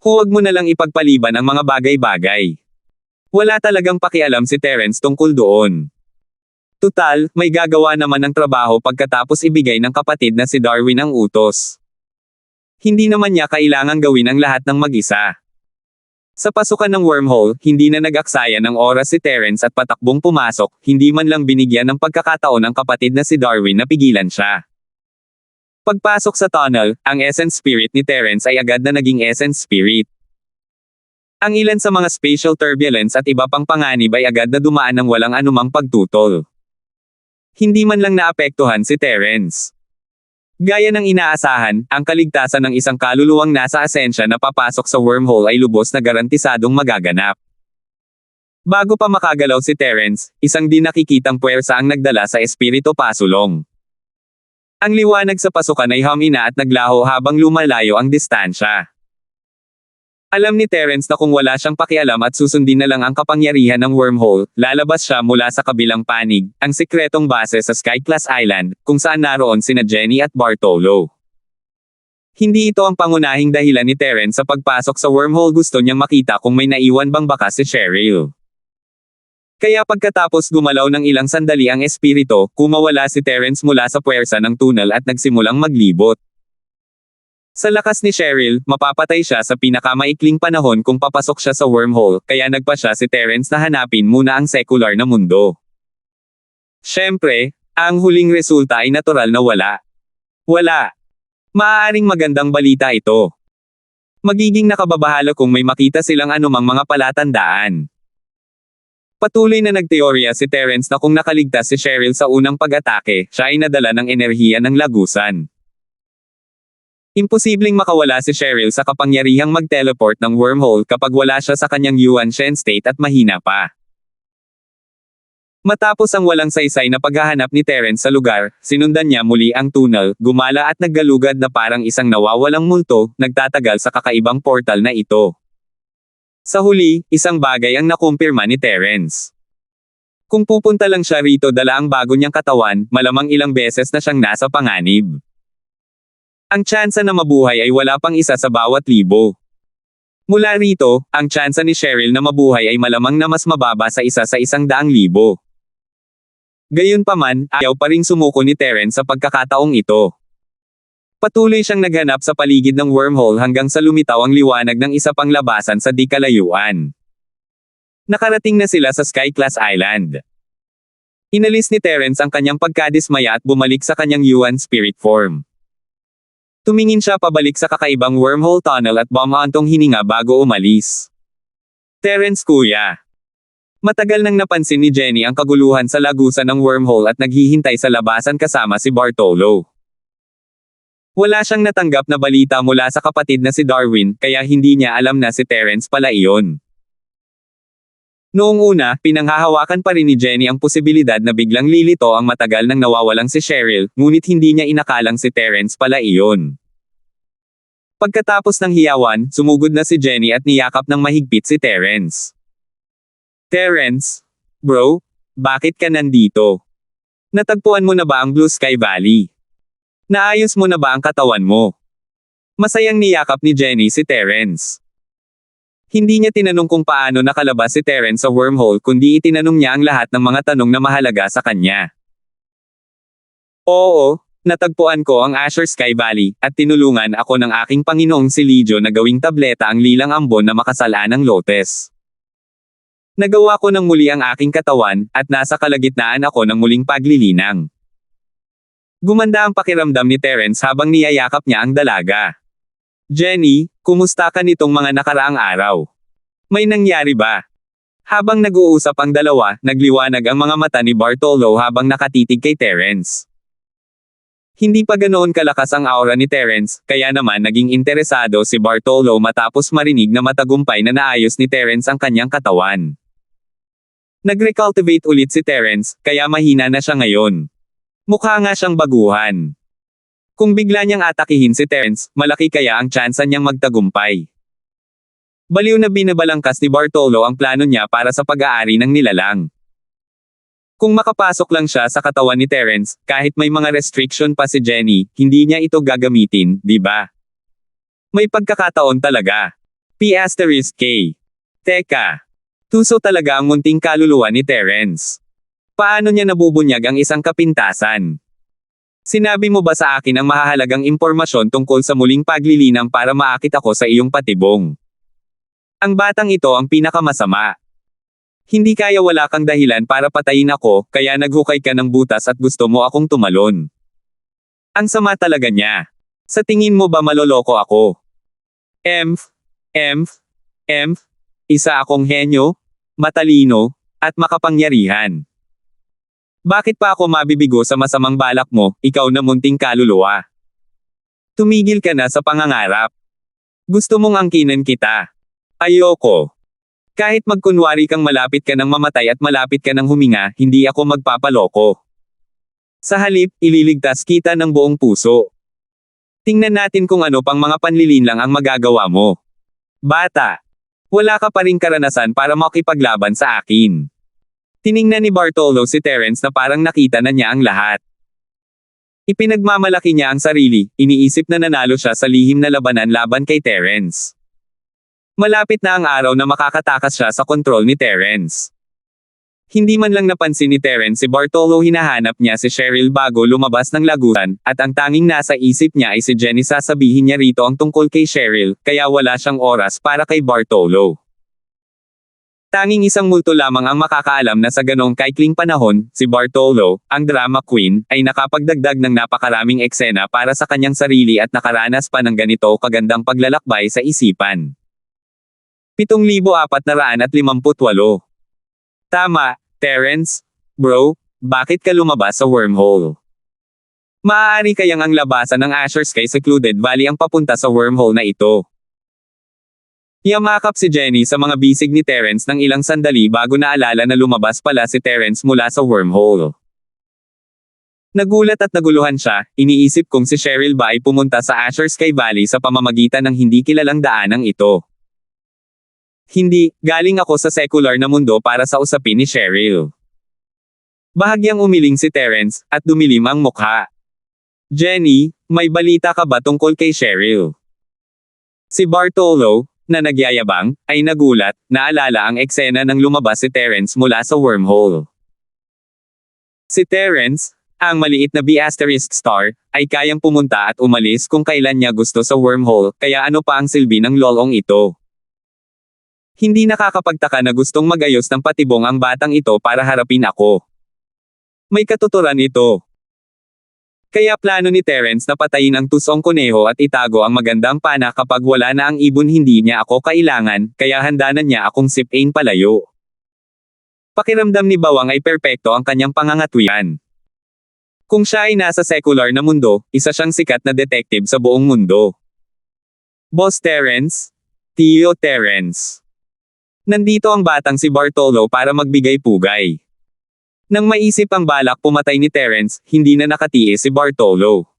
Huwag mo na lang ipagpaliban ang mga bagay-bagay. Wala talagang pakialam si Terence tungkol doon. Tutal, may gagawa naman ng trabaho pagkatapos ibigay ng kapatid na si Darwin ang utos. Hindi naman niya kailangang gawin ang lahat ng mag-isa. Sa pasukan ng wormhole, hindi na nag-aksaya ng oras si Terence at patakbong pumasok, hindi man lang binigyan ng pagkakataon ang kapatid na si Darwin na pigilan siya. Pagpasok sa tunnel, ang essence spirit ni Terence ay agad na naging essence spirit. Ang ilan sa mga spatial turbulence at iba pang panganib ay agad na dumaan ng walang anumang pagtutol. Hindi man lang naapektuhan si Terence. Gaya ng inaasahan, ang kaligtasan ng isang kaluluwang nasa asensya na papasok sa wormhole ay lubos na garantisadong magaganap. Bago pa makagalaw si Terence, isang di nakikitang puwersa ang nagdala sa espiritu pasulong. Ang liwanag sa pasukan ay humina at naglaho habang lumalayo ang distansya. Alam ni Terence na kung wala siyang pakialam at susundin na lang ang kapangyarihan ng wormhole, lalabas siya mula sa kabilang panig, ang sikretong base sa Sky-class Island, kung saan naroon sina Jenny at Bartolo. Hindi ito ang pangunahing dahilan ni Terence sa pagpasok sa wormhole, gusto niyang makita kung may naiwan bang bakas si Cheryl. Kaya pagkatapos gumalaw ng ilang sandali ang espiritu, kumawala si Terence mula sa puwersa ng tunnel at nagsimulang maglibot. Sa lakas ni Cheryl, mapapatay siya sa pinakamaikling panahon kung papasok siya sa wormhole, kaya nagpa siya si Terence na hanapin muna ang secular na mundo. Siyempre, ang huling resulta ay natural na wala. Wala. Maaaring magandang balita ito. Magiging nakababahala kung may makita silang anumang mga palatandaan. Patuloy na nagteorya si Terence na kung nakaligtas si Cheryl sa unang pag-atake, siya ay nadala ng enerhiya ng lagusan. Imposibleng makawala si Cheryl sa kapangyarihang mag-teleport ng wormhole kapag wala siya sa kanyang Yuan Shen state at mahina pa. Matapos ang walang saysay na paghahanap ni Terence sa lugar, sinundan niya muli ang tunnel, gumala at naggalugad na parang isang nawawalang multo, nagtatagal sa kakaibang portal na ito. Sa huli, isang bagay ang nakumpirma ni Terence. Kung pupunta lang siya rito dala ang bago niyang katawan, malamang ilang beses na siyang nasa panganib. Ang tsansa na mabuhay ay wala pang isa sa bawat libo. Mula rito, ang tsansa ni Cheryl na mabuhay ay malamang na mas mababa sa 100,000. Gayunpaman, ayaw pa ring sumuko ni Terence sa pagkakataong ito. Patuloy siyang naghanap sa paligid ng wormhole hanggang sa lumitaw ang liwanag ng isa pang labasan sa di kalayuan. Nakarating na sila sa Sky Class Island. Inalis ni Terence ang kanyang pagkadismaya at bumalik sa kanyang Yuan spirit form. Tumingin siya pabalik sa kakaibang wormhole tunnel at bumaantong hininga bago umalis. Terence kuya. Matagal nang napansin ni Jenny ang kaguluhan sa lagusan ng wormhole at naghihintay sa labasan kasama si Bartolo. Wala siyang natanggap na balita mula sa kapatid na si Darwin, kaya hindi niya alam na si Terence pala iyon. Noong una, pinanghahawakan pa rin ni Jenny ang posibilidad na biglang lilito ang matagal nang nawawalang si Cheryl, ngunit hindi niya inakalang si Terence pala iyon. Pagkatapos ng hiyawan, sumugod na si Jenny at niyakap ng mahigpit si Terence. Terence? Bro? Bakit ka nandito? Natagpuan mo na ba ang Blue Sky Valley? Naayos mo na ba ang katawan mo? Masayang niyakap ni Jenny si Terence. Hindi niya tinanong kung paano nakalabas si Terence sa wormhole kundi itinanong niya ang lahat ng mga tanong na mahalaga sa kanya. Oo, natagpuan ko ang Azure Sky Valley, at tinulungan ako ng aking Panginoong si Legio na gawing tableta ang lilang ambon na makasalaan ng lotes. Nagawa ko ng muli ang aking katawan, at nasa kalagitnaan ako ng muling paglilinang. Gumanda ang pakiramdam ni Terence habang niyayakap niya ang dalaga. Jenny, kumusta ka nitong mga nakaraang araw? May nangyari ba? Habang nag-uusap ang dalawa, nagliwanag ang mga mata ni Bartolo habang nakatitig kay Terence. Hindi pa ganoon kalakas ang aura ni Terence, kaya naman naging interesado si Bartolo matapos marinig na matagumpay na naayos ni Terence ang kanyang katawan. Nag-recultivate ulit si Terence, kaya mahina na siya ngayon. Mukha nga siyang baguhan. Kung bigla niyang atakihin si Terence, malaki kaya ang tsansa niyang magtagumpay. Baliw na binabalangkas ni Bartolo ang plano niya para sa pag-aari ng nilalang. Kung makapasok lang siya sa katawan ni Terence, kahit may mga restriction pa si Jenny, hindi niya ito gagamitin, di ba? May pagkakataon talaga. P*K. Teka. Tuso talaga ang munting kaluluwa ni Terence. Paano niya nabubunyag ang isang kapintasan? Sinabi mo ba sa akin ang mahahalagang impormasyon tungkol sa muling paglilinang para maakit ako sa iyong patibong? Ang batang ito ang pinakamasama. Hindi kaya wala kang dahilan para patayin ako, kaya naghukay ka ng butas at gusto mo akong tumalon. Ang sama talaga niya. Sa tingin mo ba maloloko ako? Isa akong henyo, matalino, at makapangyarihan. Bakit pa ako mabibigo sa masamang balak mo, ikaw na munting kaluluwa? Tumigil ka na sa pangangarap. Gusto mong angkinin kita. Ayoko. Kahit magkunwari kang malapit ka ng mamatay at malapit ka ng huminga, hindi ako magpapaloko. Sa halip, ililigtas kita ng buong puso. Tingnan natin kung ano pang mga panlilinlang ang magagawa mo. Bata. Wala ka pa ring karanasan para makipaglaban sa akin. Tiningnan ni Bartolo si Terence na parang nakita na niya ang lahat. Ipinagmamalaki niya ang sarili, iniisip na nanalo siya sa lihim na labanan laban kay Terence. Malapit na ang araw na makakatakas siya sa kontrol ni Terence. Hindi man lang napansin ni Terence si Bartolo, hinahanap niya si Cheryl bago lumabas ng lagusan, at ang tanging nasa isip niya ay si Jenny. Sasabihin niya rito ang tungkol kay Cheryl, kaya wala siyang oras para kay Bartolo. Tanging isang multo lamang ang makakaalam na sa ganong kaikling panahon, si Bartolo, ang drama queen, ay nakapagdagdag ng napakaraming eksena para sa kanyang sarili at nakaranas pa ng ganito kagandang paglalakbay sa isipan. 7,458. Tama, Terence. Bro, bakit ka lumabas sa wormhole? Maaari kayang ang labasan ng Azure Sky Secluded Valley ang papunta sa wormhole na ito. Yamakap si Jenny sa mga bisig ni Terence ng ilang sandali bago naalala na lumabas pala si Terence mula sa wormhole. Nagulat at naguluhan siya, iniisip kung si Cheryl ba ay pumunta sa Azure Sky Valley sa pamamagitan ng hindi kilalang daanang ito. Hindi, galing ako sa secular na mundo para sa usapin ni Cheryl. Bahagyang umiling si Terence, at dumilim ang mukha. Jenny, may balita ka ba tungkol kay Cheryl? Si Bartolo, na nagyayabang, ay nagulat, naalala ang eksena nang lumabas si Terence mula sa wormhole. Si Terence, ang maliit na B** star, ay kayang pumunta at umalis kung kailan niya gusto sa wormhole, kaya ano pa ang silbi ng lolong ito? Hindi nakakapagtaka na gustong magayos ng patibong ang batang ito para harapin ako. May katuturan ito. Kaya plano ni Terence na patayin ang tusong kuneho at itago ang magandang pana kapag wala na ang ibon, hindi niya ako kailangan, kaya handa na niya akong sipain palayo. Pakiramdam ni Bawang ay perpekto ang kanyang pangangatwiran. Kung siya ay nasa secular na mundo, isa siyang sikat na detective sa buong mundo. Boss Terence? Tio Terence. Nandito ang batang si Bartolo para magbigay pugay. Nang maisip ang balak pumatay ni Terence, hindi na nakatiis si Bartolo.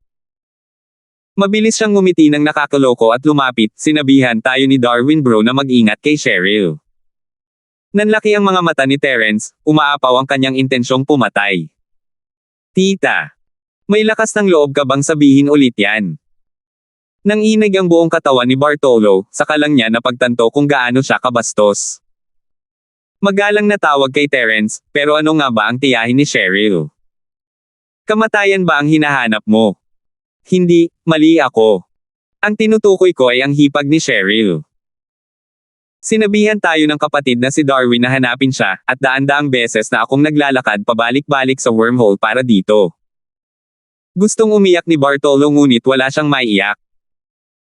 Mabilis siyang ngumiti ng nakakaloko at lumapit, sinabihan tayo ni Darwin bro na mag-ingat kay Cheryl. Nanlaki ang mga mata ni Terence, umaapaw ang kanyang intensyong pumatay. Tita, may lakas ng loob ka bang sabihin ulit yan? Nang inig ang buong katawan ni Bartolo, saka lang niya napagtanto kung gaano siya kabastos. Magalang na tawag kay Terence, pero ano nga ba ang tiyahin ni Cheryl? Kamatayan ba ang hinahanap mo? Hindi, mali ako. Ang tinutukoy ko ay ang hipag ni Cheryl. Sinabihan tayo ng kapatid na si Darwin na hanapin siya, at daan-daang beses na akong naglalakad pabalik-balik sa wormhole para dito. Gustong umiyak ni Bartolo ngunit wala siyang maiyak.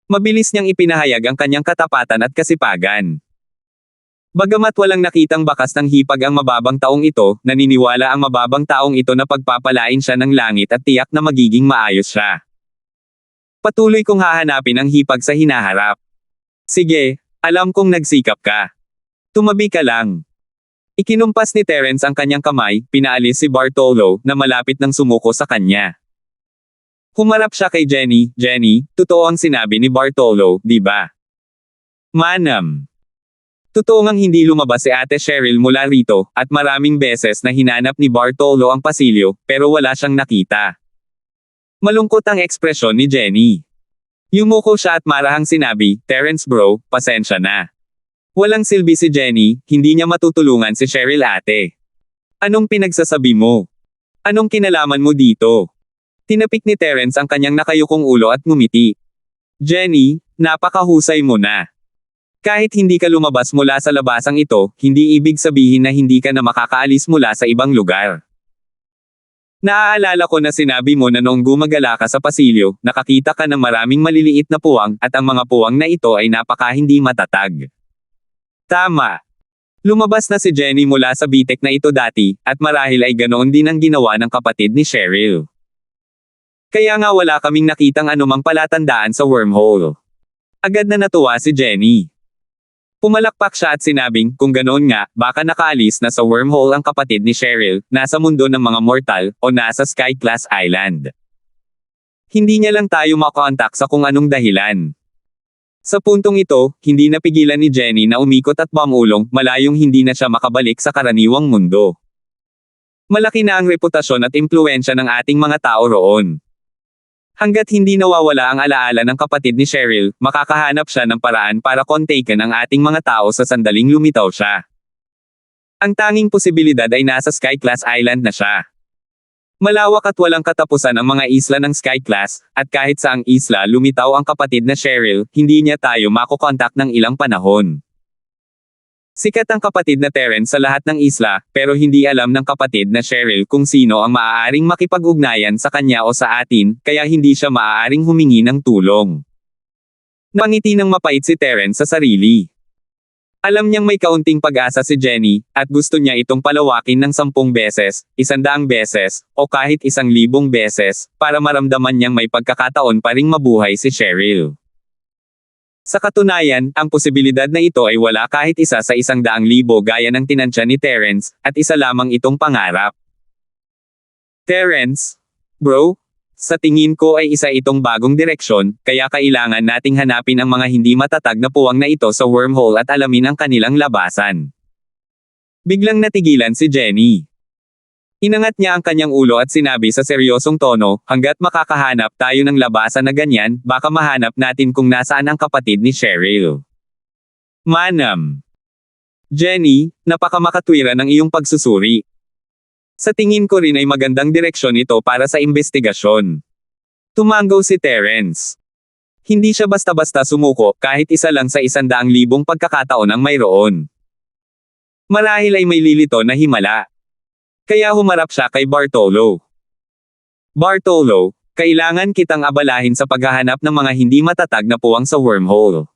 Mabilis niyang ipinahayag ang kanyang katapatan at kasipagan. Bagamat walang nakitang bakas ng hipag ang mababang taong ito, naniniwala ang mababang taong ito na pagpapalain siya ng langit at tiyak na magiging maayos siya. Patuloy kong hahanapin ang hipag sa hinaharap. Sige, alam kong nagsikap ka. Tumabi ka lang. Ikinumpas ni Terence ang kanyang kamay, pinaalis si Bartolo, na malapit nang sumuko sa kanya. Humarap siya kay Jenny. Jenny, totoo ang sinabi ni Bartolo, di ba? Manam. Totoo ngang hindi lumabas si Ate Cheryl mula rito, at maraming beses na hinanap ni Bartolo ang pasilyo, pero wala siyang nakita. Malungkot ang ekspresyon ni Jenny. Yumuko siya at marahang sinabi, Terence bro, pasensya na. Walang silbi si Jenny, hindi niya matutulungan si Cheryl ate. Anong pinagsasabi mo? Anong kinalaman mo dito? Tinapik ni Terence ang kanyang nakayukong ulo at ngumiti. Jenny, napakahusay mo na. Kahit hindi ka lumabas mula sa labasang ito, hindi ibig sabihin na hindi ka na makakaalis mula sa ibang lugar. Naaalala ko na sinabi mo na noong gumagala ka sa pasilyo, nakakita ka ng maraming maliliit na puwang, at ang mga puwang na ito ay napaka hindi matatag. Tama. Lumabas na si Jenny mula sa bitek na ito dati, at marahil ay ganoon din ang ginawa ng kapatid ni Cheryl. Kaya nga wala kaming nakitang anumang palatandaan sa wormhole. Agad na natuwa si Jenny. Pumalakpak siya at sinabing, kung ganoon nga, baka nakaalis na sa wormhole ang kapatid ni Cheryl, nasa mundo ng mga mortal, o nasa Sky Class Island. Hindi niya lang tayo makontak sa kung anong dahilan. Sa puntong ito, hindi napigilan ni Jenny na umikot at mamulong, malayong hindi na siya makabalik sa karaniwang mundo. Malaki na ang reputasyon at impluwensya ng ating mga tao roon. Hanggat hindi nawawala ang alaala ng kapatid ni Cheryl, makakahanap siya ng paraan para kontakin ang ating mga tao sa sandaling lumitaw siya. Ang tanging posibilidad ay nasa Sky Class Island na siya. Malawak at walang katapusan ang mga isla ng Sky Class, at kahit saang isla lumitaw ang kapatid na Cheryl, hindi niya tayo makokontak ng ilang panahon. Sikat ang kapatid na Terence sa lahat ng isla, pero hindi alam ng kapatid na Cheryl kung sino ang maaaring makipag-ugnayan sa kanya o sa atin, kaya hindi siya maaaring humingi ng tulong. Napangiti ng mapait si Terence sa sarili. Alam niyang may kaunting pag-asa si Jenny, at gusto niya itong palawakin ng 10 beses, 100 beses, o kahit 1,000 beses, para maramdaman niyang may pagkakataon pa ring mabuhay si Cheryl. Sa katunayan, ang posibilidad na ito ay wala kahit isa sa 100,000 gaya ng tinansya ni Terence, at isa lamang itong pangarap. Terence? Bro? Sa tingin ko ay isa itong bagong direksyon, kaya kailangan nating hanapin ang mga hindi matatag na puwang na ito sa wormhole at alamin ang kanilang labasan. Biglang natigilan si Jenny. Inangat niya ang kanyang ulo at sinabi sa seryosong tono, hanggat makakahanap tayo ng labasan na ganyan, baka mahanap natin kung nasaan ang kapatid ni Cheryl. Manam. Jenny, napakamakatwira ng iyong pagsusuri. Sa tingin ko rin ay magandang direksyon ito para sa investigasyon. Tumango si Terence. Hindi siya basta-basta sumuko, kahit isa lang sa 100,000 pagkakataon ang mayroon. Marahil ay may lilito na himala. Kaya humarap siya kay Bartolo. Bartolo, kailangan kitang abalahin sa paghahanap ng mga hindi matatag na puwang sa wormhole.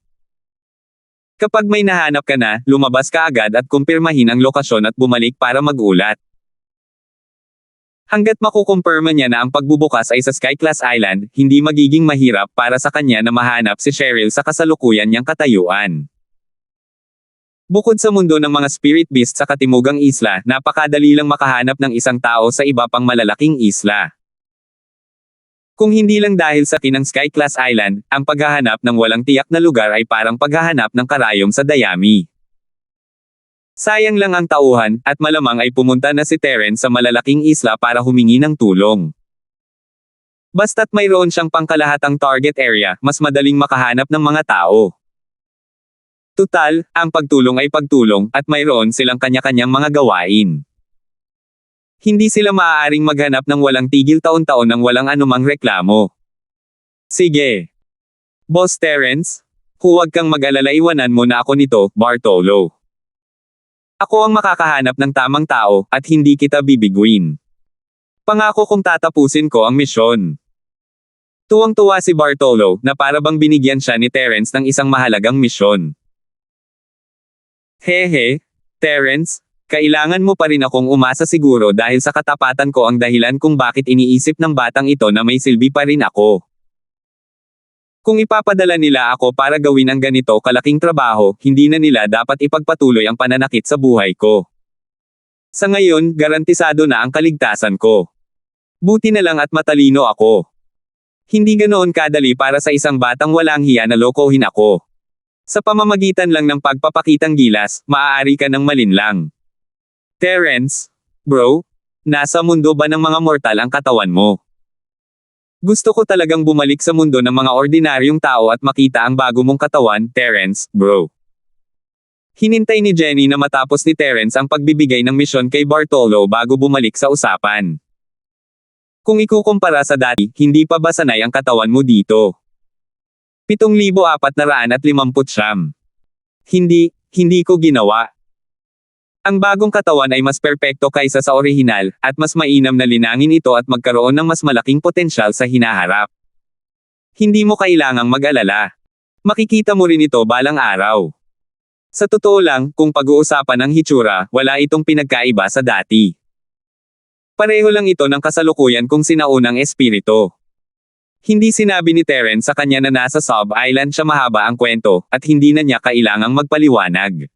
Kapag may nahanap ka na, lumabas ka agad at kumpirmahin ang lokasyon at bumalik para mag-ulat. Hanggat makukumpirma niya na ang pagbubukas ay sa Skyclass Island, hindi magiging mahirap para sa kanya na mahanap si Cheryl sa kasalukuyan niyang katayuan. Bukod sa mundo ng mga spirit beast sa katimugang isla, napakadali lang makahanap ng isang tao sa iba pang malalaking isla. Kung hindi lang dahil sa kinang Skyclass Island, ang paghahanap ng walang tiyak na lugar ay parang paghahanap ng karayom sa dayami. Sayang lang ang tauhan, at malamang ay pumunta na si Terence sa malalaking isla para humingi ng tulong. Basta't mayroon siyang pangkalahatang target area, mas madaling makahanap ng mga tao. Tutal, ang pagtulong ay pagtulong, at mayroon silang kanya-kanyang mga gawain. Hindi sila maaaring maghanap ng walang tigil taon-taon ng walang anumang reklamo. Sige. Boss Terence, huwag kang mag-alala, iwanan mo na ako nito, Bartolo. Ako ang makakahanap ng tamang tao, at hindi kita bibiguin. Pangako kong tatapusin ko ang misyon. Tuwang-tuwa si Bartolo, na para bang binigyan siya ni Terence ng isang mahalagang misyon. Hehe, Terence, kailangan mo pa rin akong umasa siguro dahil sa katapatan ko ang dahilan kung bakit iniisip ng batang ito na may silbi pa rin ako. Kung ipapadala nila ako para gawin ang ganito kalaking trabaho, hindi na nila dapat ipagpatuloy ang pananakit sa buhay ko. Sa ngayon, garantisado na ang kaligtasan ko. Buti na lang at matalino ako. Hindi ganoon kadali para sa isang batang walang hiya na lokohin ako. Sa pamamagitan lang ng pagpapakitang gilas, maaari ka ng malinlang. Terence, bro, nasa mundo ba ng mga mortal ang katawan mo? Gusto ko talagang bumalik sa mundo ng mga ordinaryong tao at makita ang bago mong katawan, Terence, bro. Hinintay ni Jenny na matapos ni Terence ang pagbibigay ng misyon kay Bartolo bago bumalik sa usapan. Kung ikukumpara sa dati, hindi pa ba sanay ang katawan mo dito? 7,459. Hindi ko ginawa. Ang bagong katawan ay mas perpekto kaysa sa orihinal, at mas mainam na linangin ito at magkaroon ng mas malaking potensyal sa hinaharap. Hindi mo kailangang mag-alala. Makikita mo rin ito balang araw. Sa totoo lang, kung pag-uusapan ng hitsura, wala itong pinagkaiba sa dati. Pareho lang ito ng kasalukuyan kung sinaunang espiritu. Hindi sinabi ni Terence sa kanya na nasa sub-island siya mahaba ang kwento, at hindi na niya kailangang magpaliwanag.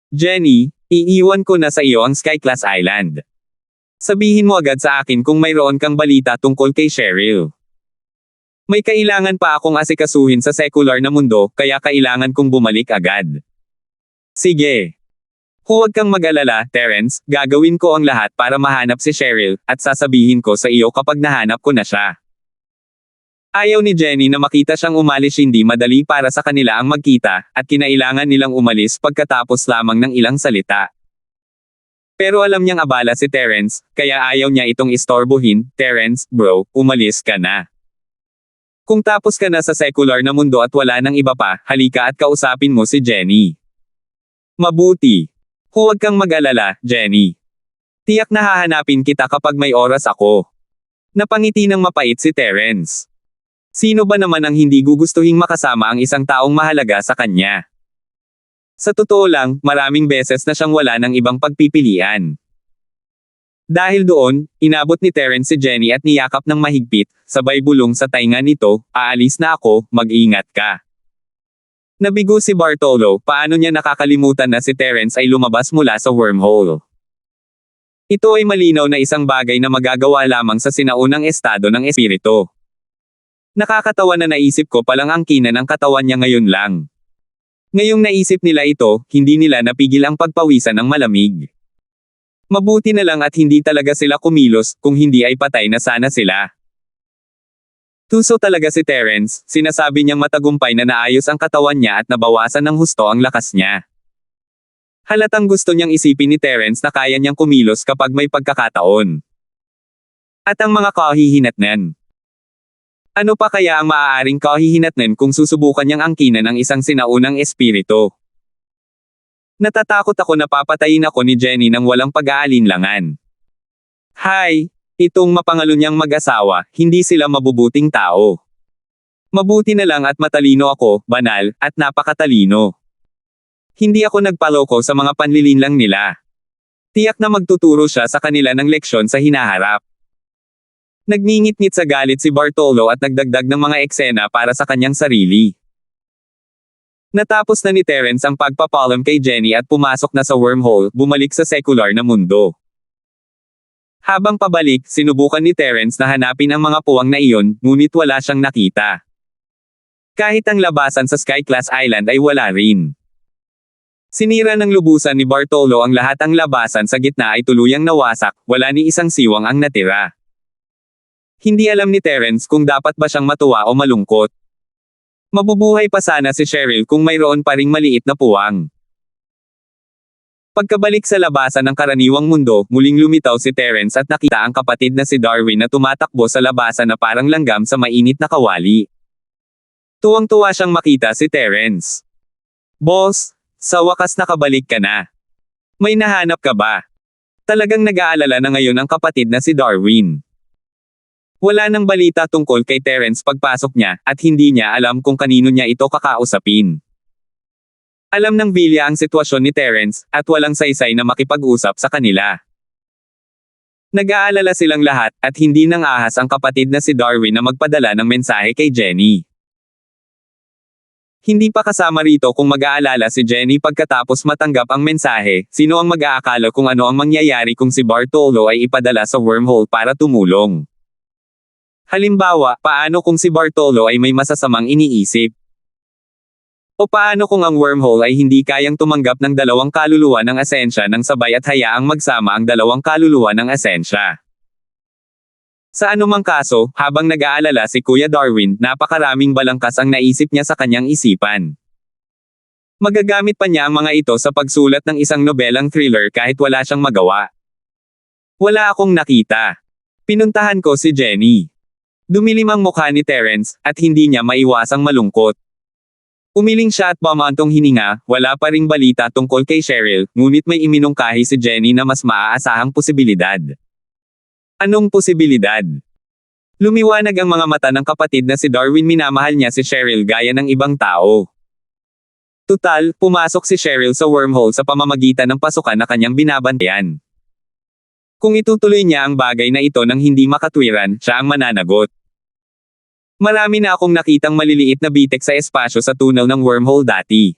Jenny, iiwan ko na sa iyo ang Skyclass Island. Sabihin mo agad sa akin kung mayroon kang balita tungkol kay Cheryl. May kailangan pa akong asikasuhin sa secular na mundo, kaya kailangan kong bumalik agad. Sige. Huwag kang mag-alala, Terence, gagawin ko ang lahat para mahanap si Cheryl, at sasabihin ko sa iyo kapag nahanap ko na siya. Ayaw ni Jenny na makita siyang umalis, hindi madali para sa kanila ang magkita, at kinailangan nilang umalis pagkatapos lamang ng ilang salita. Pero alam niyang abala si Terence, kaya ayaw niya itong istorbohin. Terence, bro, umalis ka na. Kung tapos ka na sa secular na mundo at wala nang iba pa, halika at kausapin mo si Jenny. Mabuti. Huwag kang mag-alala, Jenny. Tiyak na hahanapin kita kapag may oras ako. Napangiti ng mapait si Terence. Sino ba naman ang hindi gugustuhing makasama ang isang taong mahalaga sa kanya? Sa totoo lang, maraming beses na siyang wala ng ibang pagpipilian. Dahil doon, inabot ni Terence si Jenny at niyakap ng mahigpit, sabay bulong sa tainga nito, aalis na ako, mag-ingat ka. Nabigo si Bartolo, paano niya nakakalimutan na si Terence ay lumabas mula sa wormhole. Ito ay malinaw na isang bagay na magagawa lamang sa sinaunang estado ng espiritu. Nakakatawa na naisip ko palang angkina ng katawan niya ngayon lang. Ngayong naisip nila ito, hindi nila napigil ang pagpawisan ng malamig. Mabuti na lang at hindi talaga sila kumilos, kung hindi ay patay na sana sila. Tuso talaga si Terence, sinasabi niyang matagumpay na naayos ang katawan niya at nabawasan ng husto ang lakas niya. Halatang gusto niyang isipin ni Terence na kaya niyang kumilos kapag may pagkakataon. At ang mga kahihinatnan. Ano pa kaya ang maaaring kahihinatnan kung susubukan niyang angkinan ng isang sinaunang espiritu? Natatakot ako na papatayin ako ni Jenny nang walang pag-aalinlangan. Hay, itong mapangalunyang mag-asawa, hindi sila mabubuting tao. Mabuti na lang at matalino ako, banal, at napakatalino. Hindi ako nagpaloko sa mga panlilinlang nila. Tiyak na magtuturo siya sa kanila ng leksyon sa hinaharap. Nagngingit-ngit sa galit si Bartolo at nagdagdag ng mga eksena para sa kanyang sarili. Natapos na ni Terence ang pagpapalam kay Jenny at pumasok na sa wormhole, bumalik sa sekular na mundo. Habang pabalik, sinubukan ni Terence na hanapin ang mga puwang na iyon, ngunit wala siyang nakita. Kahit ang labasan sa Sky-class Island ay wala rin. Sinira ng lubusan ni Bartolo ang lahat ang labasan sa gitna ay tuluyang nawasak, wala ni isang siwang ang natira. Hindi alam ni Terence kung dapat ba siyang matuwa o malungkot. Mabubuhay pa sana si Cheryl kung mayroon pa ring maliit na puwang. Pagkabalik sa labasan ng karaniwang mundo, muling lumitaw si Terence at nakita ang kapatid na si Darwin na tumatakbo sa labasan na parang langgam sa mainit na kawali. Tuwang-tuwa siyang makita si Terence. "Boss, sa wakas nakabalik ka na. May nahanap ka ba?" Talagang nag-aalala na ngayon ang kapatid na si Darwin. Wala nang balita tungkol kay Terence pagpasok niya, at hindi niya alam kung kanino niya ito kakausapin. Alam ng Villa ang sitwasyon ni Terence, at walang saysay na makipag-usap sa kanila. Nag-aalala silang lahat, at hindi nang ahas ang kapatid na si Darwin na magpadala ng mensahe kay Jenny. Hindi pa kasama rito kung mag-aalala si Jenny pagkatapos matanggap ang mensahe, sino ang mag-aakala kung ano ang mangyayari kung si Bartolo ay ipadala sa wormhole para tumulong. Halimbawa, paano kung si Bartolo ay may masasamang iniisip? O paano kung ang wormhole ay hindi kayang tumanggap ng dalawang kaluluwa ng asensya ng sabay at hayaang magsama ang dalawang kaluluwa ng asensya? Sa anumang kaso, habang nag-aalala si Kuya Darwin, napakaraming balangkas ang naisip niya sa kanyang isipan. Magagamit pa niya ang mga ito sa pagsulat ng isang nobelang thriller kahit wala siyang magawa. Wala akong nakita. Pinuntahan ko si Jenny. Dumilim ang mukha ni Terence, at hindi niya maiwasang malungkot. Umiling siya at bumantong hininga, wala pa ring balita tungkol kay Cheryl, ngunit may iminungkahi si Jenny na mas maaasahang posibilidad. Anong posibilidad? Lumiwanag ang mga mata ng kapatid na si Darwin, minamahal niya si Cheryl gaya ng ibang tao. Tutal, pumasok si Cheryl sa wormhole sa pamamagitan ng pasukan na kanyang binabantayan. Kung itutuloy niya ang bagay na ito nang hindi makatwiran, siya ang mananagot. Marami na akong nakitang maliliit na bitek sa espasyo sa tunnel ng wormhole dati.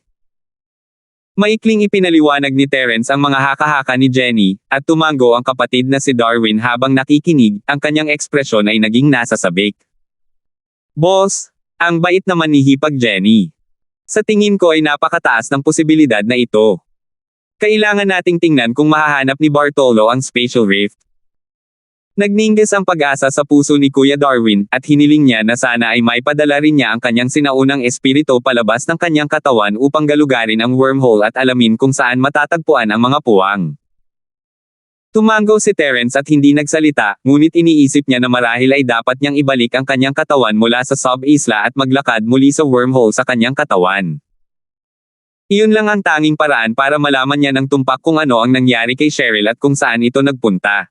Maikling ipinaliwanag ni Terence ang mga haka-haka ni Jenny, at tumango ang kapatid na si Darwin habang nakikinig, ang kanyang ekspresyon ay naging nasasabik. "Boss, ang bait naman ni Hipag Jenny. Sa tingin ko ay napakataas ng posibilidad na ito. Kailangan nating tingnan kung mahahanap ni Bartolo ang spatial rift." Nagningas ang pag-asa sa puso ni Kuya Darwin, at hiniling niya na sana ay maipadala rin niya ang kanyang sinaunang espiritu palabas ng kanyang katawan upang galugarin ang wormhole at alamin kung saan matatagpuan ang mga puwang. Tumango si Terence at hindi nagsalita, ngunit iniisip niya na marahil ay dapat niyang ibalik ang kanyang katawan mula sa sub-isla at maglakad muli sa wormhole sa kanyang katawan. Iyon lang ang tanging paraan para malaman niya ng tumpak kung ano ang nangyari kay Cheryl at kung saan ito nagpunta.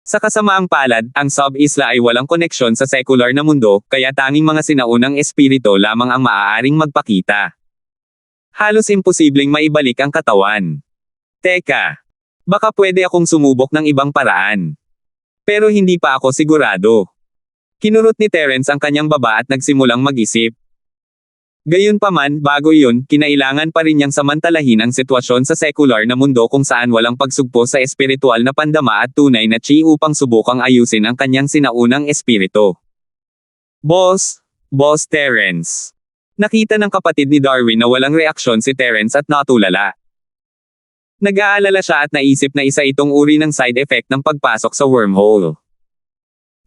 Sa kasamaang palad, ang sub-isla ay walang koneksyon sa sekular na mundo, kaya tanging mga sinaunang espiritu lamang ang maaaring magpakita. Halos imposibleng maibalik ang katawan. Teka. Baka pwede akong sumubok ng ibang paraan. Pero hindi pa ako sigurado. Kinurot ni Terence ang kanyang baba at nagsimulang mag-isip. Gayunpaman, bago iyon, kinailangan pa rin niyang samantalahin ang sitwasyon sa sekular na mundo kung saan walang pagsugpo sa espiritual na pandama at tunay na chi upang subukang ayusin ang kanyang sinaunang espiritu. Boss Terence. Nakita ng kapatid ni Darwin na walang reaksyon si Terence at natulala. Nag-aalala siya at naisip na isa itong uri ng side effect ng pagpasok sa wormhole.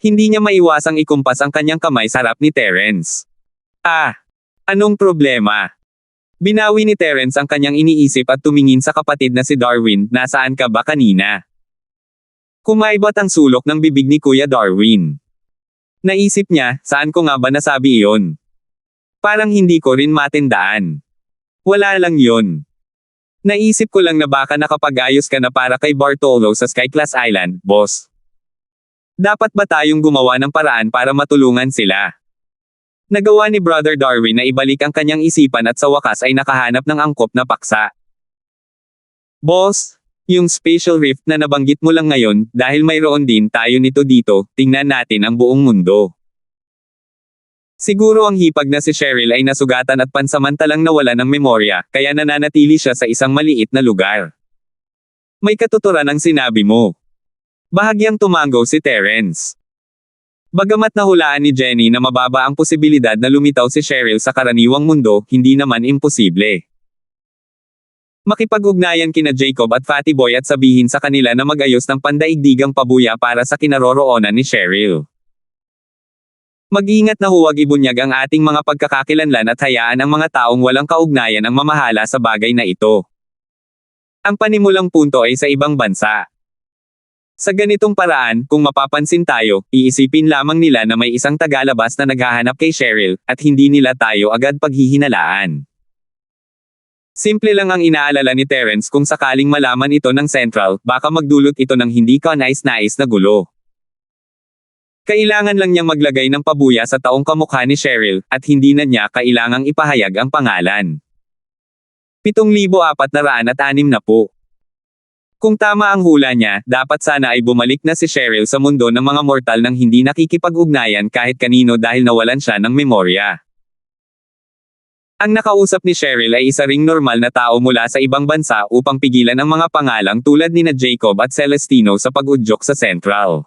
Hindi niya maiwasang ikumpas ang kanyang kamay sa harap ni Terence. Anong problema? Binawi ni Terence ang kanyang iniisip at tumingin sa kapatid na si Darwin. Nasaan ka ba kanina? Kumaibat ang sulok ng bibig ni Kuya Darwin. Naisip niya, saan ko nga ba nasabi iyon? Parang hindi ko rin matindaan. Wala lang yon. Naisip ko lang na baka nakapag-ayos ka na para kay Bartolo sa Skyclass Island, boss. Dapat ba tayong gumawa ng paraan para matulungan sila? Nagawa ni Brother Darwin na ibalik ang kanyang isipan at sa wakas ay nakahanap ng angkop na paksa. Boss, yung spatial rift na nabanggit mo lang ngayon, dahil mayroon din tayo nito dito, tingnan natin ang buong mundo. Siguro ang hipag na si Cheryl ay nasugatan at pansamantalang nawala ng memorya, kaya nananatili siya sa isang maliit na lugar. May katuturan ang sinabi mo. Bahagyang tumango si Terence. Bagamat nahulaan ni Jenny na mababa ang posibilidad na lumitaw si Cheryl sa karaniwang mundo, hindi naman imposible. Makipag-ugnayan kina Jacob at Fatty Boy at sabihin sa kanila na mag-ayos ng pandaigdigang pabuya para sa kinaroroonan ni Cheryl. Mag-ingat na huwag ibunyag ang ating mga pagkakakilanlan at hayaan ang mga taong walang kaugnayan ang mamahala sa bagay na ito. Ang panimulang punto ay sa ibang bansa. Sa ganitong paraan, kung mapapansin tayo, iisipin lamang nila na may isang tagalabas na naghahanap kay Cheryl, at hindi nila tayo agad paghihinalaan. Simple lang ang inaalala ni Terence kung sakaling malaman ito ng Central, baka magdulot ito ng hindi kanais-nais na gulo. Kailangan lang niyang maglagay ng pabuya sa taong kamukha ni Cheryl, at hindi na niya kailangang ipahayag ang pangalan. 7,460 po. Kung tama ang hula niya, dapat sana ay bumalik na si Cheryl sa mundo ng mga mortal nang hindi nakikipag-ugnayan kahit kanino dahil nawalan siya ng memorya. Ang nakausap ni Cheryl ay isa ring normal na tao mula sa ibang bansa upang pigilan ang mga pangalang tulad nina Jacob at Celestino sa pag-udyok sa Central.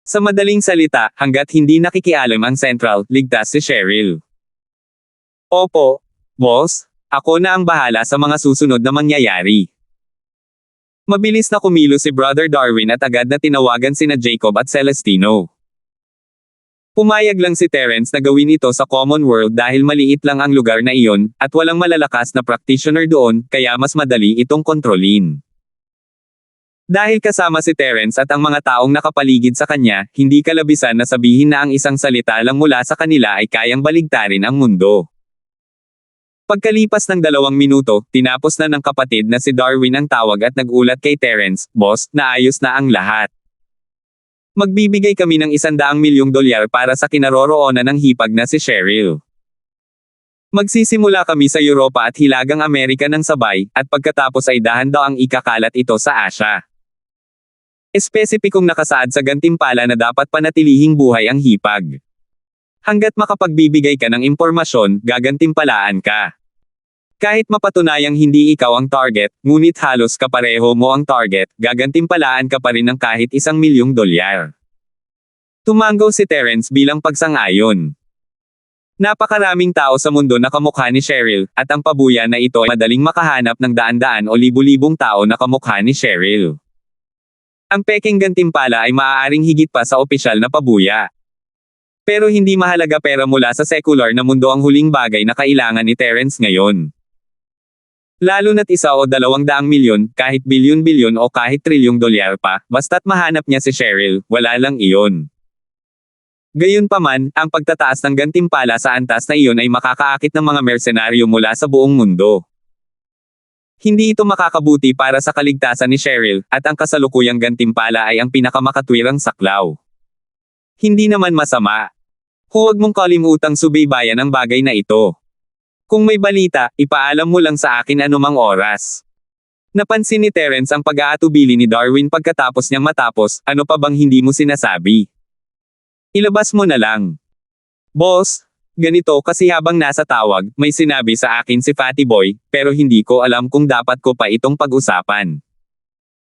Sa madaling salita, hanggat hindi nakikialam ang Central, ligtas si Cheryl. Opo, boss, ako na ang bahala sa mga susunod na mangyayari. Mabilis na kumilos si Brother Darwin at agad na tinawagan sina Jacob at Celestino. Pumayag lang si Terence na gawin ito sa Common World dahil maliit lang ang lugar na iyon, at walang malalakas na practitioner doon, kaya mas madali itong kontrolin. Dahil kasama si Terence at ang mga taong nakapaligid sa kanya, hindi kalabisan na sabihin na ang isang salita lang mula sa kanila ay kayang baligtarin ang mundo. Pagkalipas ng 2 minuto, tinapos na ng kapatid na si Darwin ang tawag at nagulat kay Terence, "Boss, naayos na ang lahat. Magbibigay kami ng $100 milyong para sa kinaroroonan ng hipag na si Cheryl. Magsisimula kami sa Europa at Hilagang Amerika ng sabay, at pagkatapos ay dahan-daang ikakalat ito sa Asya. Espesipikong nakasaad sa gantimpala na dapat panatilihing buhay ang hipag. Hanggat makapagbibigay ka ng impormasyon, gagantimpalaan ka. Kahit mapatunayang hindi ikaw ang target, ngunit halos kapareho mo ang target, gagantimpalaan ka pa rin ng kahit $1 milyong. Tumango si Terence bilang pagsang-ayon. Napakaraming tao sa mundo na kamukha ni Cheryl, at ang pabuya na ito ay madaling makahanap ng daan-daan o libu-libong tao na kamukha ni Cheryl. Ang pekeng gantimpala ay maaaring higit pa sa opisyal na pabuya. Pero hindi mahalaga pera mula sa secular na mundo ang huling bagay na kailangan ni Terence ngayon. Lalo na't $1 o $200 milyon, kahit bilyon-bilyon o kahit $1 trilyon pa, basta't mahanap niya si Cheryl, wala lang iyon. Gayunpaman, ang pagtataas ng gantimpala sa antas na iyon ay makakaakit ng mga mersenaryo mula sa buong mundo. Hindi ito makakabuti para sa kaligtasan ni Cheryl, at ang kasalukuyang gantimpala ay ang pinakamakatwirang saklaw. Hindi naman masama. Huwag mong kalimutang subaybayan ang bagay na ito. Kung may balita, ipaalam mo lang sa akin anumang oras. Napansin ni Terence ang pag-aatubili ni Darwin pagkatapos niyang matapos, ano pa bang hindi mo sinasabi? Ilabas mo na lang. Boss, ganito kasi habang nasa tawag, may sinabi sa akin si Fatty Boy, pero hindi ko alam kung dapat ko pa itong pag-usapan.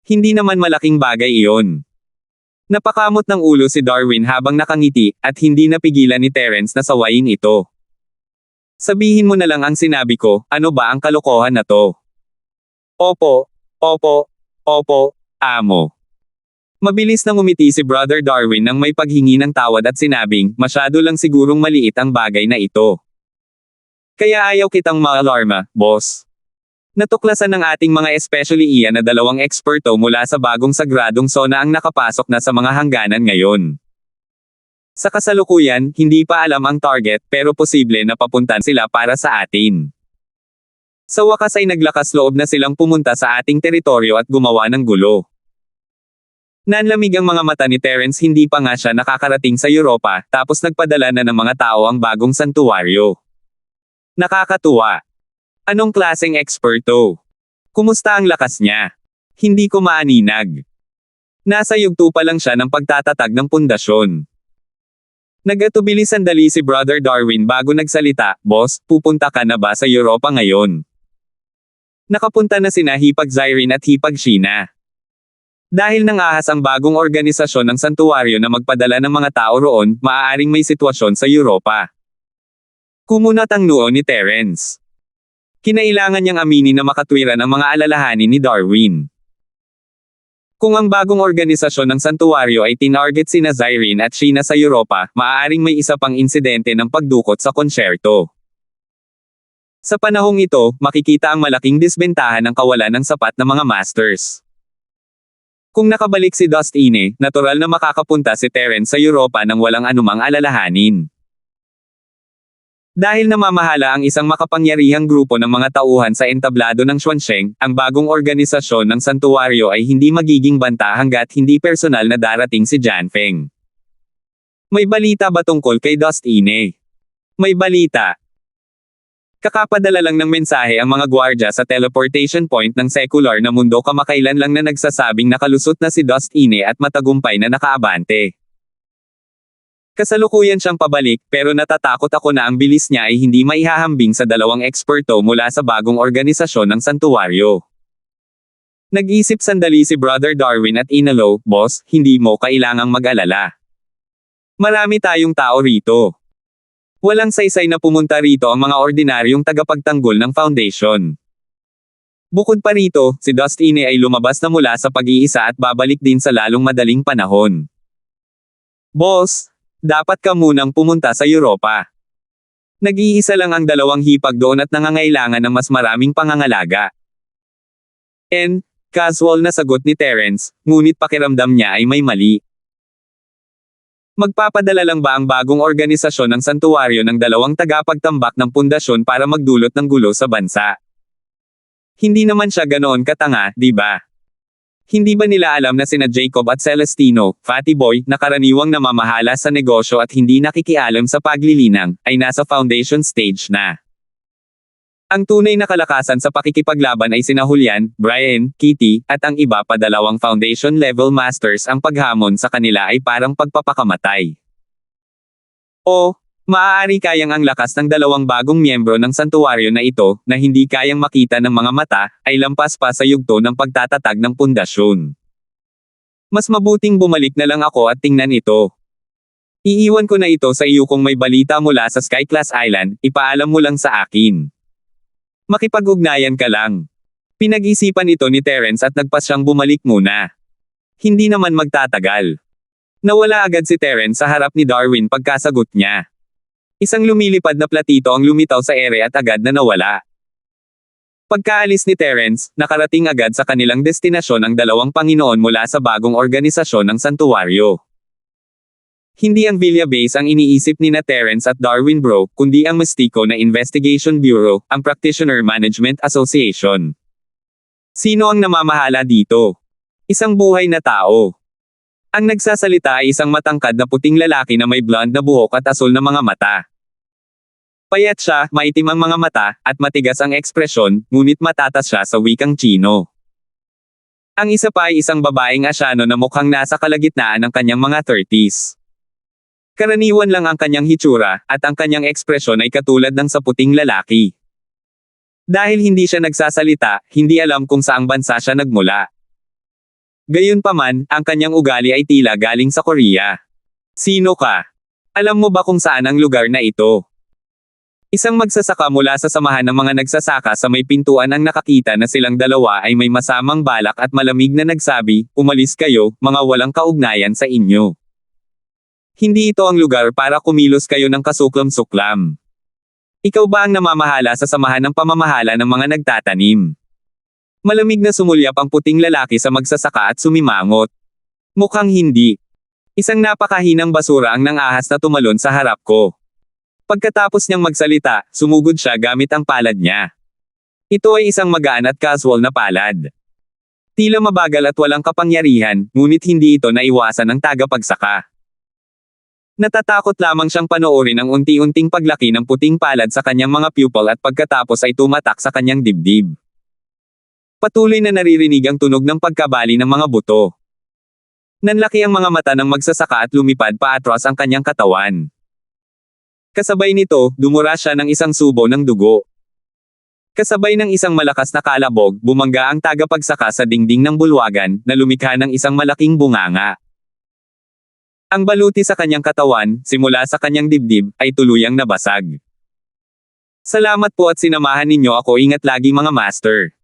Hindi naman malaking bagay iyon. Napakamot ng ulo si Darwin habang nakangiti, at hindi napigilan ni Terence na sawayin ito. Sabihin mo na lang ang sinabi ko, ano ba ang kalokohan na to? Opo, opo, opo, amo. Mabilis na ngumiti si Brother Darwin nang may paghingi ng tawad at sinabing, masyado lang sigurong maliit ang bagay na ito. Kaya ayaw kitang ma-alarma, boss. Natuklasan ng ating mga especially iyan na 2 eksperto mula sa bagong sagradong zona ang nakapasok na sa mga hangganan ngayon. Sa kasalukuyan, hindi pa alam ang target pero posible na papuntan sila para sa atin. Sa wakas ay naglakas loob na silang pumunta sa ating teritoryo at gumawa ng gulo. Nanlamig ang mga mata ni Terence, hindi pa nga siya nakakarating sa Europa, tapos nagpadala na ng mga tao ang bagong santuwaryo. Nakakatuwa. Anong klaseng eksperto? Kumusta ang lakas niya? Hindi ko maaninag. Nasa yugto pa lang siya ng pagtatatag ng pundasyon. Nagatubili sandali si Brother Darwin bago nagsalita, boss, pupunta ka na ba sa Europa ngayon? Nakapunta na sina Hipag Zyrene at Hipag Sheena. Dahil nangahas ang bagong organisasyon ng santuwaryo na magpadala ng mga tao roon, maaaring may sitwasyon sa Europa. Kumunat ang noo ni Terence. Kinailangan niyang aminin na makatwiran ang mga alalahanin ni Darwin. Kung ang bagong organisasyon ng santuwaryo ay tinarget sina Zyrene at Sheena sa Europa, maaaring may isa pang insidente ng pagdukot sa konsyerto. Sa panahong ito, makikita ang malaking disbentahan ng kawalan ng sapat na mga masters. Kung nakabalik si Dustine, natural na makakapunta si Terence sa Europa nang walang anumang alalahanin. Dahil namamahala ang isang makapangyarihang grupo ng mga tauhan sa entablado ng Xuanzeng, ang bagong organisasyon ng santuwaryo ay hindi magiging banta hanggat hindi personal na darating si Jianfeng. May balita ba tungkol kay Dustine? May balita. Kakapadala lang ng mensahe ang mga gwardya sa teleportation point ng secular na mundo kamakailan lang na nagsasabing nakalusot na si Dustine at matagumpay na nakaabante. Kasalukuyan siyang pabalik pero natatakot ako na ang bilis niya ay hindi maihahambing sa 2 eksperto mula sa bagong organisasyon ng santuwaryo. Nag-isip sandali si Brother Darwin at inalo, boss, hindi mo kailangang mag-alala. Marami tayong tao rito. Walang saysay na pumunta rito ang mga ordinaryong tagapagtanggol ng Foundation. Bukod pa rito, si Dustine ay lumabas na mula sa pag-iisa at babalik din sa lalong madaling panahon. Boss, dapat ka munang pumunta sa Europa. Nag-iisa lang ang 2 hipag doon at nangangailangan ng mas maraming pangangalaga. Casual na sagot ni Terence, ngunit pakiramdam niya ay may mali. Magpapadala lang ba ang bagong organisasyon ng santuwaryo ng 2 tagapagtambak ng pundasyon para magdulot ng gulo sa bansa? Hindi naman siya ganoon katanga, di ba? Hindi ba nila alam na sina Jacob at Celestino, Fatty Boy, na karaniwang namamahala sa negosyo at hindi nakikialam sa paglilinang, ay nasa foundation stage na? Ang tunay na kalakasan sa pakikipaglaban ay sina Julian, Brian, Kitty, at ang iba pa 2 foundation level masters. Ang paghamon sa kanila ay parang pagpapakamatay. O, maaari kayang ang lakas ng 2 bagong miyembro ng santuwaryo na ito, na hindi kayang makita ng mga mata, ay lampas pa sa yugto ng pagtatatag ng pundasyon. Mas mabuting bumalik na lang ako at tingnan ito. Iiwan ko na ito sa iyo kung may balita mula sa Skyclass Island, ipaalam mo lang sa akin. Makipag-ugnayan ka lang. Pinag-isipan ito ni Terence at nagpas siyang bumalik muna. Hindi naman magtatagal. Nawala agad si Terence sa harap ni Darwin pagkasagot niya. Isang lumilipad na platito ang lumitaw sa ere at agad na nawala. Pagkaalis ni Terence, nakarating agad sa kanilang destinasyon ang 2 Panginoon mula sa bagong organisasyon ng santuwaryo. Hindi ang Villa Base ang iniisip ni na Terence at Darwin bro, kundi ang Mystico na Investigation Bureau, ang Practitioner Management Association. Sino ang namamahala dito? Isang buhay na tao. Ang nagsasalita ay isang matangkad na puting lalaki na may blonde na buhok at asul na mga mata. Payat siya, maitim ang mga mata, at matigas ang ekspresyon, ngunit matatas siya sa wikang Chino. Ang isa pa ay isang babaeng Asyano na mukhang nasa kalagitnaan ng kanyang mga 30s. Karaniwan lang ang kanyang hitsura, at ang kanyang ekspresyon ay katulad ng sa puting lalaki. Dahil hindi siya nagsasalita, hindi alam kung saang bansa siya nagmula. Gayunpaman, ang kanyang ugali ay tila galing sa Korea. Sino ka? Alam mo ba kung saan ang lugar na ito? Isang magsasaka mula sa samahan ng mga nagsasaka sa may pintuan ang nakakita na silang dalawa ay may masamang balak at malamig na nagsabi, "Umalis kayo, mga walang kaugnayan sa inyo. Hindi ito ang lugar para kumilos kayo ng kasuklam-suklam. Ikaw ba ang namamahala sa samahan ng pamamahala ng mga nagtatanim?" Malamig na sumulyap ang puting lalaki sa magsasaka at sumimangot. "Mukhang hindi. Isang napakahinang basura ang nang-ahas na tumalon sa harap ko." Pagkatapos niyang magsalita, sumugod siya gamit ang palad niya. Ito ay isang magaan at casual na palad. Tila mabagal at walang kapangyarihan, ngunit hindi ito naiwasan ng tagapagsaka. Natatakot lamang siyang panoorin ang unti-unting paglaki ng puting palad sa kanyang mga pupil at pagkatapos ay tumatak sa kanyang dibdib. Patuloy na naririnig ang tunog ng pagkabali ng mga buto. Nanlaki ang mga mata ng magsasaka at lumipad paatras ang kanyang katawan. Kasabay nito, dumura siya ng isang subo ng dugo. Kasabay ng isang malakas na kalabog, bumangga ang tagapagsaka sa dingding ng bulwagan, na lumikha ng isang malaking bunganga. Ang baluti sa kanyang katawan, simula sa kanyang dibdib, ay tuluyang nabasag. Salamat po at sinamahan ninyo ako. Ingat lagi mga master.